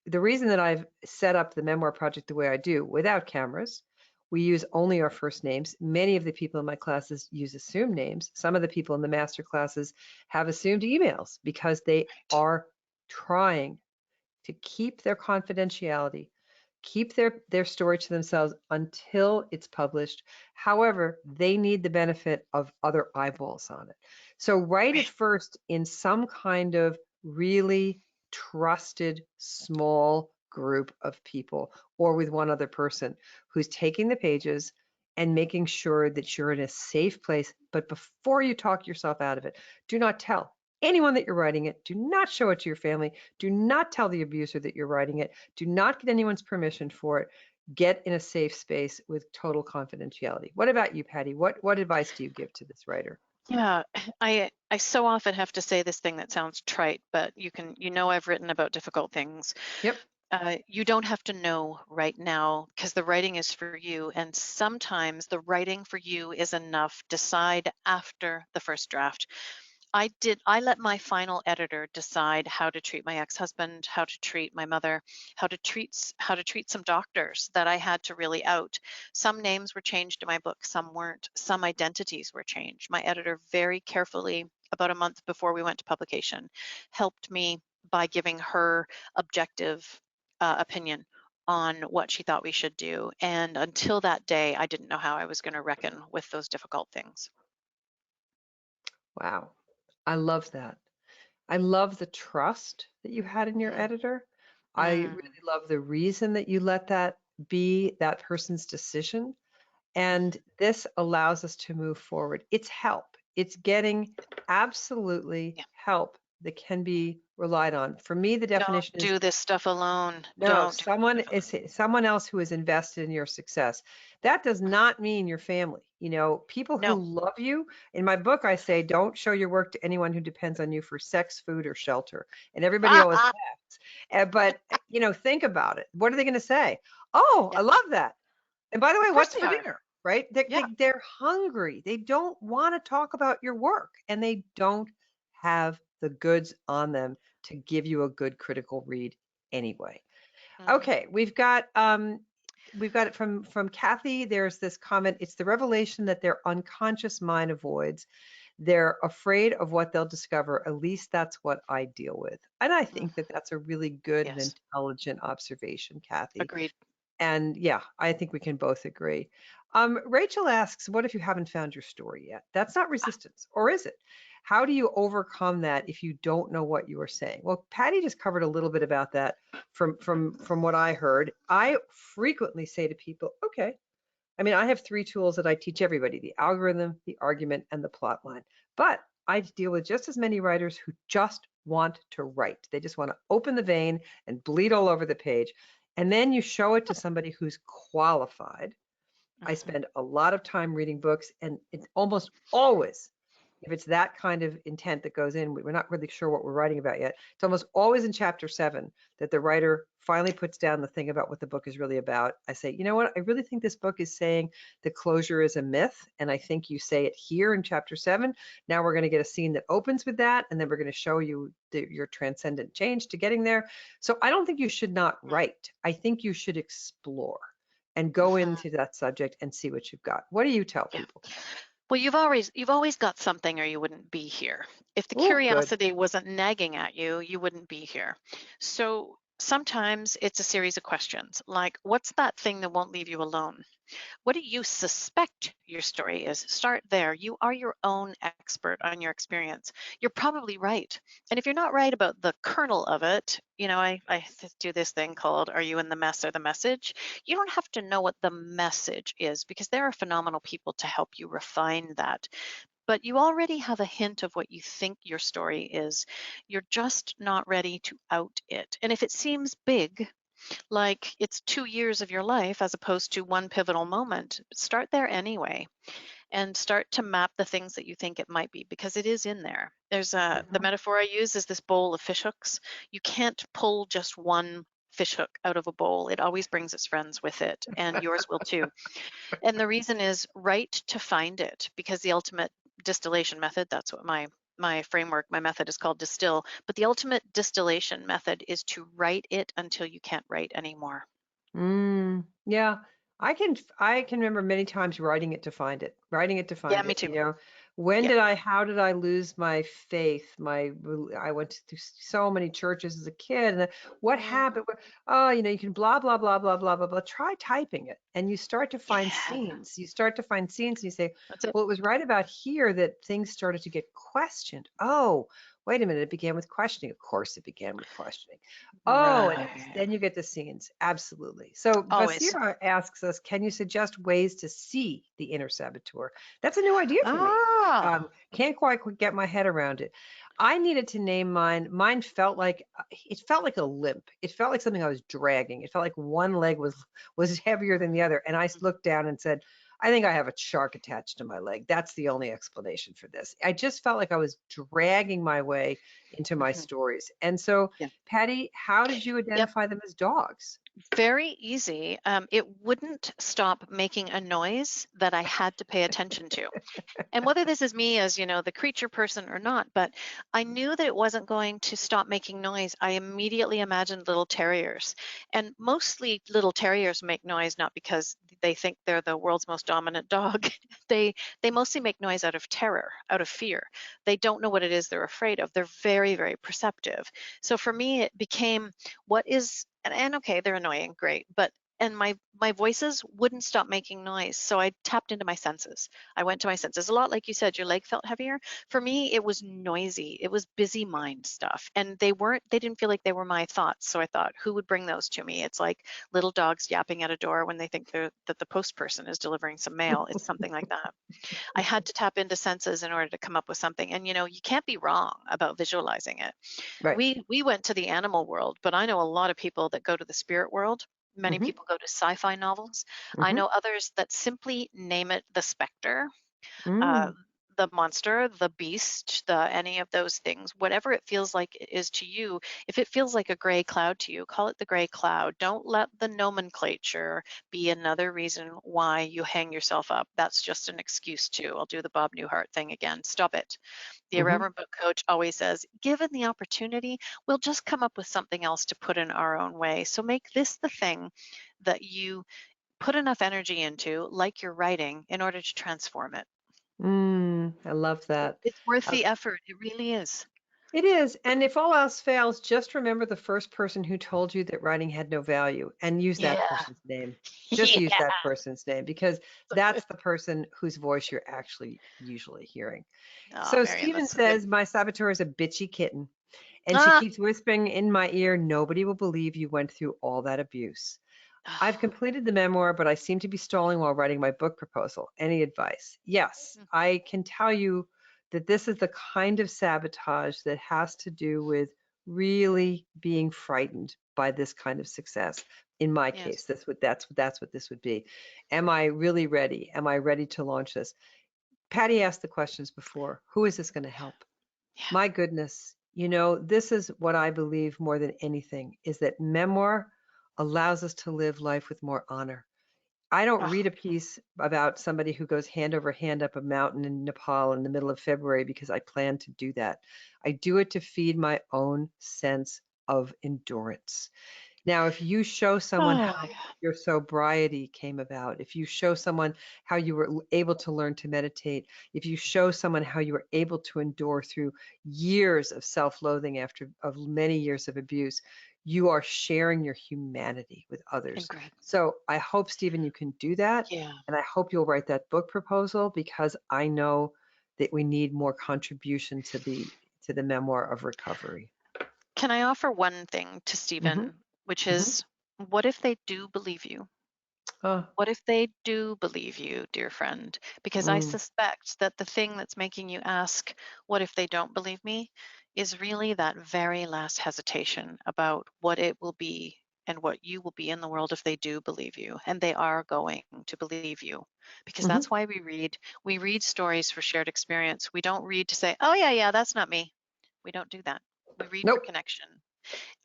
The reason that I've set up the memoir project the way I do without cameras, we use only our first names. Many of the people in my classes use assumed names. Some of the people in the master classes have assumed emails because they right. are trying to keep their confidentiality, keep their story to themselves until it's published. However, they need the benefit of other eyeballs on it. So write it Right. first in some kind of really trusted small group of people or with one other person who's taking the pages and making sure that you're in a safe place. But before you talk yourself out of it, do not tell. anyone that you're writing it. Do not show it to your family. Do not tell the abuser that you're writing it. Do not get anyone's permission for it. Get in a safe space with total confidentiality. What about you, Patty? What advice do you give to this writer? Yeah, I so often have to say this thing that sounds trite, but I've written about difficult things. Yep. You don't have to know right now because the writing is for you, and sometimes the writing for you is enough. Decide after the first draft. I let my final editor decide how to treat my ex-husband, how to treat my mother, how to treat some doctors that I had to really out. Some names were changed in my book, some weren't. Some identities were changed. My editor very carefully, about a month before we went to publication, helped me by giving her objective opinion on what she thought we should do. And until that day, I didn't know how I was going to reckon with those difficult things. Wow. I love that. I love the trust that you had in your Mm, editor. I mm, really love the reason that you let that be that person's decision. And mhm. this allows us to move forward. It's help. It's getting absolutely Yeah. help that can be relied on. For me, the Don't definition is do this stuff alone. no, Don't do this someone stuff alone. is someone else who is invested in your success. That does not mean your family. People who No. love you. In my book, I say, don't show your work to anyone who depends on you for sex, food, or shelter. And everybody always Ah, laughs. But think about it. What are they going to say? Oh, yeah, I love that. And by the way, of course what's they for are. dinner? Right? Yeah. They're hungry. They don't want to talk about your work, and they don't have the goods on them to give you a good critical read anyway. Mhm. Okay, we've got it from Kathy. There's this comment. It's the revelation that their unconscious mind avoids. They're afraid of what they'll discover. At least that's what I deal with. And I Mm, think that that's a really good and yes, intelligent observation, Kathy. agreed. And yeah, I think we can both agree. Rachel asks, what if you haven't found your story yet? That's not resistance, or is it? How do you overcome that if you don't know what you are saying? Well, Patty just covered a little bit about that from what I heard. I frequently say to people, okay, I mean, I have three tools that I teach everybody: the algorithm, the argument, and the plot line. But I deal with just as many writers who just want to write. They just want to open the vein and bleed all over the page. And then you show it to somebody who's qualified. I Mhm. spend a lot of time reading books, and it's almost always, if it's that kind of intent that goes in, we're not really sure what we're writing about yet. It's almost always in chapter 7 that the writer finally puts down the thing about what the book is really about. I say, you know what? I really think this book is saying that closure is a myth, and I think you say it here in chapter 7. Now we're going to get a scene that opens with that, and then we're going to show you your transcendent change to getting there. So I don't think you should not write. I think you should explore and go Mhm. into that subject and see what you've got. What do you tell Yeah. people? Well, you've always got something or you wouldn't be here. If the Oh, good. curiosity wasn't nagging at you, you wouldn't be here. So sometimes it's a series of questions like, what's that thing that won't leave you alone? What do you suspect your story is? Start there. You are your own expert on your experience. You're probably right. And if you're not right about the kernel of it, do this thing called Are You in the Mess or the Message? You don't have to know what the message is because there are phenomenal people to help you refine that. But you already have a hint of what you think your story is. You're just not ready to out it. And if it seems big, like it's 2 years of your life as opposed to one pivotal moment, start there anyway and start to map the things that you think it might be because it is in there. The Mhm. metaphor I use is this bowl of fish hooks. You can't pull just one fish hook out of a bowl. It always brings its friends with it, and yours will too. And the reason is write to find it because the ultimate distillation method, that's what my framework, my method is called distill, but the ultimate distillation method is to write it until you can't write anymore. Yeah, I can remember many times writing it to find it, writing it to Yeah, find me it. too. When Yeah. did I, how did I lose my faith? I went to so many churches as a kid, and then what Mm, happened? Oh, you can blah, blah, blah, blah, blah, blah, blah. Try typing it, and you start to find yeah, scenes. You start to find scenes, and you say, that's it. well, it was right about here that things started to get questioned. Oh, wait a minute, it began with questioning. Of course, it began with questioning. Oh, and Right. then you get the scenes. Absolutely. So Always. Basira asks us, can you suggest ways to see the inner saboteur? That's a new idea for me. Ah, Can't quite get my head around it. I needed to name mine. Mine felt like it felt like a limp. It felt like something I was dragging. It felt like one leg was heavier than the other. And looked down and said, I think I have a shark attached to my leg. That's the only explanation for this. I just felt like I was dragging my way into my Mhm. stories. And so, Yeah. Patty, how did you Yep. identify them as dogs? Very easy. It wouldn't stop making a noise that I had to pay attention to. And whether this is me as, the creature person or not, but I knew that it wasn't going to stop making noise. I immediately imagined little terriers. And mostly little terriers make noise not because they think they're the world's most dominant dog. They mostly make noise out of terror, out of fear. They don't know what it is they're afraid of. They're very, very perceptive. So for me it became what is and okay, they're annoying, great, but and my voices wouldn't stop making noise. So I tapped into my senses. I went to my senses. A lot like you said, your leg felt heavier. For me, it was noisy. It was busy mind stuff. And they didn't feel like they were my thoughts. So I thought, who would bring those to me? It's like little dogs yapping at a door when they think that the post person is delivering some mail. It's something like that. I had to tap into senses in order to come up with something. And you can't be wrong about visualizing it. Right. We went to the animal world, but I know a lot of people that go to the spirit world. Many Hmm. people go to sci-fi novels. I Hmm. know others that simply name it the specter, uh, Mm. the monster, the beast, the any of those things, whatever it feels like it is to you. If it feels like a gray cloud to you, call it the gray cloud. Don't let the nomenclature be another reason why you hang yourself up. That's just an excuse too. I'll do the Bob Newhart thing again. Stop it. The Hmm. Irreverent Book Coach always says, given the opportunity, we'll just come up with something else to put in our own way. So make this the thing that you put enough energy into, like you're writing, in order to transform it. I love that. It's worth Uh, the effort. It really is. It is. And if all else fails, just remember the first person who told you that writing had no value and use that Yeah. person's name. Just use Yeah. that person's name because So good. that's the person whose voice you're actually usually hearing. Oh, So Marion, Stephen that's so good. says, my saboteur is a bitchy kitten, and she Ah. keeps whispering in my ear, nobody will believe you went through all that abuse. I've Oh. completed the memoir, but I seem to be stalling while writing my book proposal. Any advice? Yes, I can tell you that this is the kind of sabotage that has to do with really being frightened by this kind of success. In my Yes. case, that's what this would be. Am I really ready? Am I ready to launch this? Patty asked the questions before. Who is this going to help? Yeah. My goodness, this is what I believe more than anything is that memoir allows us to live life with more honor. I don't Oh, read a piece about somebody who goes hand over hand up a mountain in Nepal in the middle of February because I plan to do that. I do it to feed my own sense of endurance. Now, if you show someone oh, how your sobriety came about, if you show someone how you were able to learn to meditate, if you show someone how you were able to endure through years of self-loathing after of many years of abuse, you are sharing your humanity with others. agreed. So I hope, Stephen, you can do that. Yeah. And I hope you'll write that book proposal because I know that we need more contribution to the memoir of recovery. Can I offer one thing to Hmm. Stephen, which Hmm. is what if they do believe you? Oh, What if they do believe you, dear friend? Because I mm, suspect that the thing that's making you ask, what if they don't believe me, is really that very last hesitation about what it will be and what you will be in the world if they do believe you. And they are going to believe you. Because mhm. that's why we read. We read stories for shared experience. We don't read to say, oh, yeah, yeah, that's not me. We don't do that. We read for Nope. connection.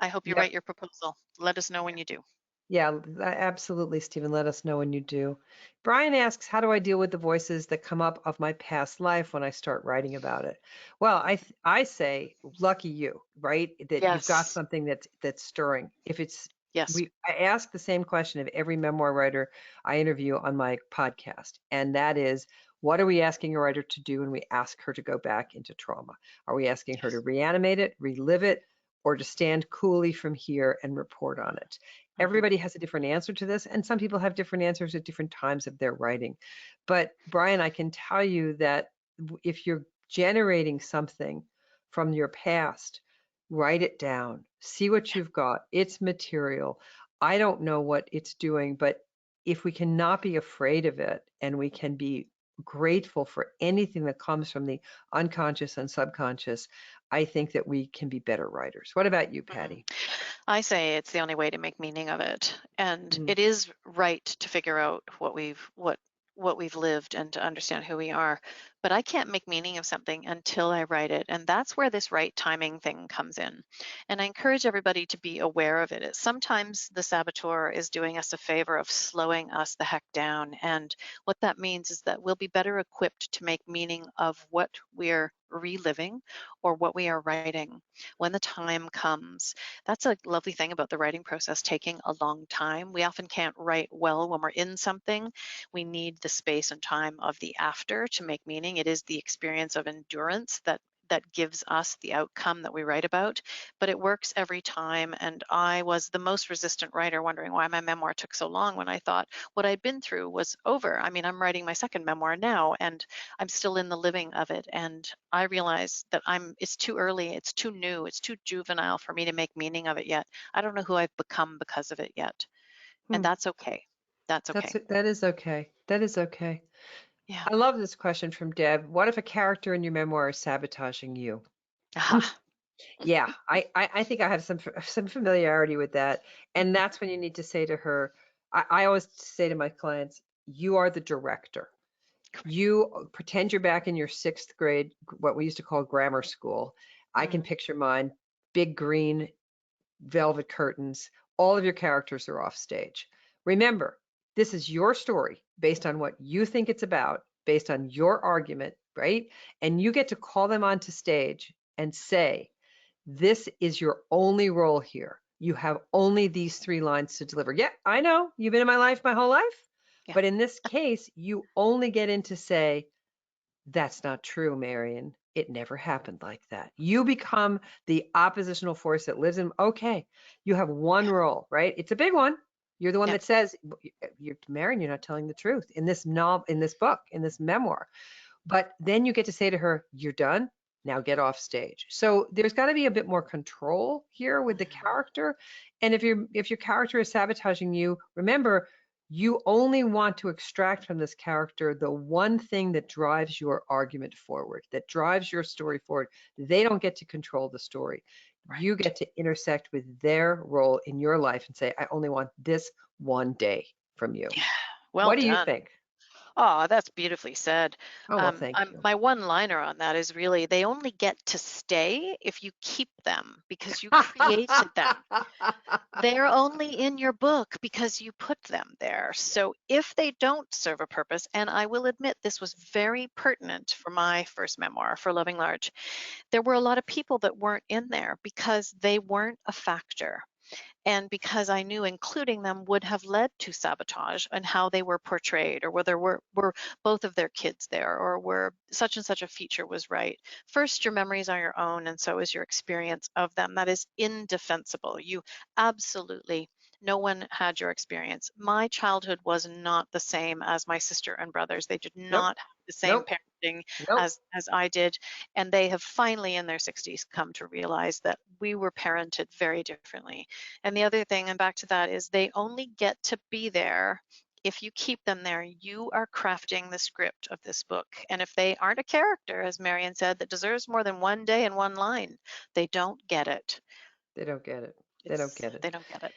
I hope you write Yep. your proposal. Let us know when you do. Yeah, absolutely, Stephen. Let us know when you do. Brian asks, how do I deal with the voices that come up of my past life when I start writing about it? Well, I say, lucky you, right? That you've got Yes. something that's stirring. If it's Yes. I ask the same question of every memoir writer I interview on my podcast, and that is, what are we asking a writer to do when we ask her to go back into trauma? Are we asking her to Yes. reanimate it, relive it, or to stand coolly from here and report on it? Mhm. Everybody has a different answer to this, and some people have different answers at different times of their writing. But Brian, I can tell you that if you're generating something from your past, write it down, see what Yeah. you've got. It's material. I don't know what it's doing, but if we cannot be afraid of it and we can be grateful for anything that comes from the unconscious and subconscious, I think that we can be better writers. What about you, Mhm. Patty? I say it's the only way to make meaning of it. And Mm, it is right to figure out what we've lived and to understand who we are. But I can't make meaning of something until I write it. And that's where this right timing thing comes in. And I encourage everybody to be aware of it. Sometimes the saboteur is doing us a favor of slowing us the heck down. And what that means is that we'll be better equipped to make meaning of what we're reliving or what we are writing when the time comes. That's a lovely thing about the writing process taking a long time. We often can't write well when we're in something. We need the space and time of the after to make meaning. It is the experience of endurance that gives us the outcome that we write about, but it works every time. And I was the most resistant writer, wondering why my memoir took so long when I thought what I'd been through was over. I mean, I'm writing my second memoir now, and I'm still in the living of it. And I realize that it's too early, it's too new, it's too juvenile for me to make meaning of it yet. I don't know who I've become because of it yet. And hmm. that's okay. That's okay. That is okay. That is okay. Yeah. I love this question from Deb. What if a character in your memoir is sabotaging you? Aha. Yeah, I think I have some familiarity with that. And Mhm. that's when you need to say to her, I always say to my clients, you are the director. Correct. You pretend you're back in your sixth grade, what we used to call grammar school. I can Mm. picture mine, big green velvet curtains. All of your characters are off stage. Remember, this is your story based on what you think it's about, based on your argument, right? And you get to call them onto stage and say, this is your only role here. You have only these three lines to deliver. Yeah, I know you've been in my life my whole life, Yeah. but in this case, you only get in to say, that's not true, Marion. It never happened like that. You become the oppositional force that lives in. Okay, you have one Yeah. role, right? It's a big one. You're the one Yeah. that says, "You're Marion. You're not telling the truth in this novel, in this book, in this memoir." But then you get to say to her, "You're done. Now get off stage." So there's got to be a bit more control here with the Mhm. character. And if your character is sabotaging you, remember, you only want to extract from this character the one thing that drives your argument forward, that drives your story forward. They don't get to control the story. You Right. get to intersect with their role in your life and say, I only want this one day from you. Yeah. Well What do you done. think? Oh, that's beautifully said. Oh, well, thank you. My one-liner on that is really they only get to stay if you keep them because you created them. They're only in your book because you put them there. So if they don't serve a purpose, and I will admit this was very pertinent for my first memoir, for Loving Large, there were a lot of people that weren't in there because they weren't a factor and because I knew including them would have led to sabotage and how they were portrayed, or whether were both of their kids there, or were such and such a feature was right. First, your memories are your own, and so is your experience of them. That is indefensible. You absolutely, no one had your experience. My childhood was not the same as my sister and brothers. They did Nope, not have the same nope, parenting nope. as I did, and they have finally in their 60s come to realize that we were parented very differently. And the other thing, and back to that, is they only get to be there if you keep them there. You are crafting the script of this book. And if they aren't a character, as Marion said, that deserves more than one day and one line, they don't get it. They don't get it. They don't get it. They don't get it.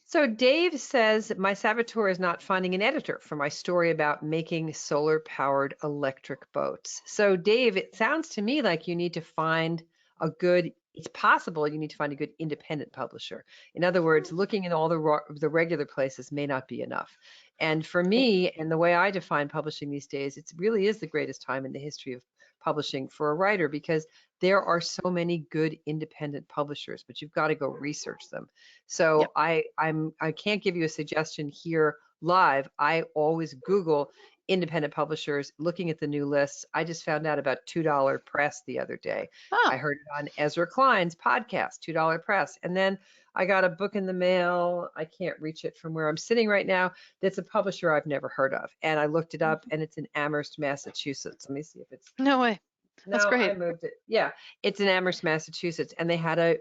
So Dave says, my saboteur is not finding an editor for my story about making solar powered electric boats. So Dave, it sounds to me like you need to find a good, it's possible you need to find a good independent publisher. In other words, Hmm. looking in all the regular places may not be enough. And for me, and the way I define publishing these days, it really is the greatest time in the history of publishing for a writer because there are so many good independent publishers, but you've got to go research them. Yep. So I can't give you a suggestion here live. I always Google independent publishers, looking at the new lists. I just found out about $2 Press the other day. Oh. I heard it on Ezra Klein's podcast, $2 Press. And then I got a book in the mail. I can't reach it from where I'm sitting right now. That's a publisher I've never heard of. And I looked it up and it's in Amherst, Massachusetts. Let me see if it's No way. That's no, I great. moved it. Yeah, it's in Amherst, Massachusetts, and they had a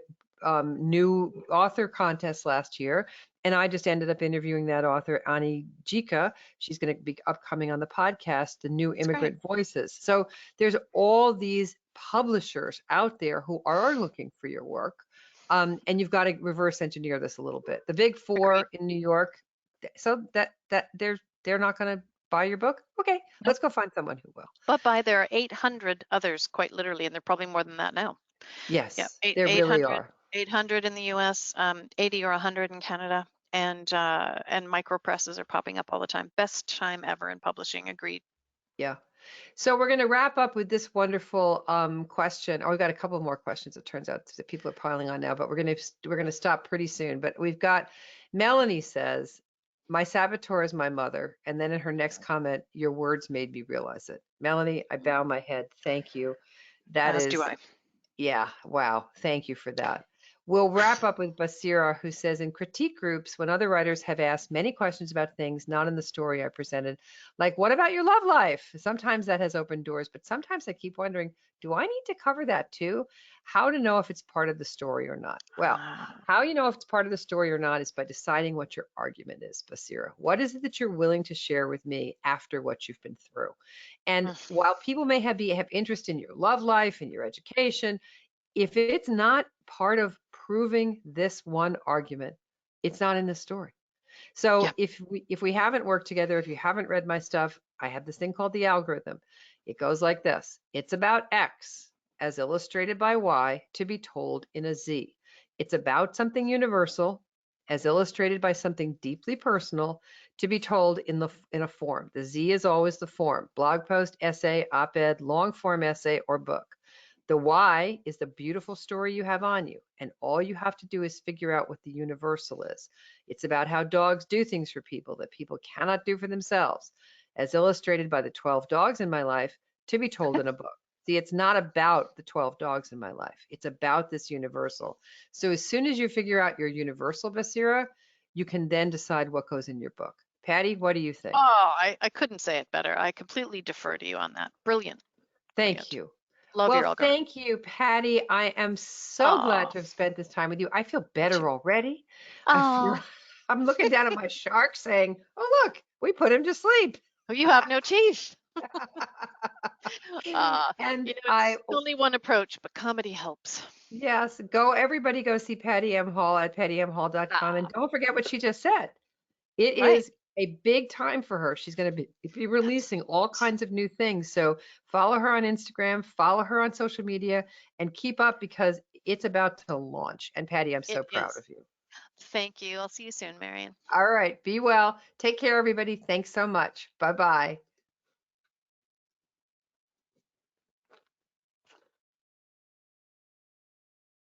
new author contest last year. And I just ended up interviewing that author, Ani Jika. She's going to be upcoming on the podcast, The New That's great. Immigrant Voices. So there's all these publishers out there who are looking for your work. And you've got to reverse engineer this a little bit. The big Agreed. four in New York, so that they're not going to buy your book. Okay, Nope. let's go find someone who will. But there are 800 others, quite literally, and they're probably more than that now. Yeah, Yes, eight, there really 800, are. 800 in the US, 80 or 100 in Canada, and micro presses are popping up all the time. Best time ever in publishing. Agreed. Yeah. So we're going to wrap up with this wonderful question. Oh, we've got a couple more questions. It turns out that people are piling on now, but we're going to stop pretty soon. But we've got Melanie says, "My saboteur is my mother," and then in her next comment, "Your words made me realize it." Melanie, I bow my head. Thank you. That As do is I. Yeah, wow. Thank you for that. We'll wrap up with Basira, who says in critique groups, when other writers have asked many questions about things not in the story I presented, like, what about your love life? Sometimes that has opened doors, but sometimes I keep wondering, do I need to cover that too? How to know if it's part of the story or not? Well, Ah, how you know if it's part of the story or not is by deciding what your argument is, Basira. What is it that you're willing to share with me after what you've been through? And mm, while people may have interest in your love life and your education, if it's not part of proving this one argument, it's not in the story. yeah. So if we haven't worked together, if you haven't read my stuff, I have this thing called the algorithm. It goes like this. It's about X as illustrated by Y to be told in a Z. It's about something universal as illustrated by something deeply personal to be told in a form. The Z is always the form: blog post, essay, op-ed, long form essay, or book. The why is the beautiful story you have on you, and all you have to do is figure out what the universal is. It's about how dogs do things for people that people cannot do for themselves, as illustrated by the 12 dogs in my life, to be told in a book. See, it's not about the 12 dogs in my life. It's about this universal. So as soon as you figure out your universal, Basira, you can then decide what goes in your book. Patty, what do you think? Oh, I couldn't say it better. I completely defer to you on that. Brilliant. Thank Brilliant. you. Love Well, your algorithm. thank you, Patty. I am so glad Oh, to have spent this time with you. I feel me too. better already. I feel Oh, I'm looking down at my shark saying, "Oh, look, we put him to sleep." you have no teeth. And It's only one approach, but comedy helps. yes, everybody go see Patty M Hall at pattymhall.com. And Ah, don't forget what she just said. It right. is a big time for her. She's going to be releasing all Absolutely. kinds of new things. So follow her on Instagram, follow her on social media, and keep up because it's about to launch. And Patty, I'm It so proud is. of you. Thank you. I'll see you soon, Marion. All right, be well. Take care, everybody. Thanks so much. Bye bye.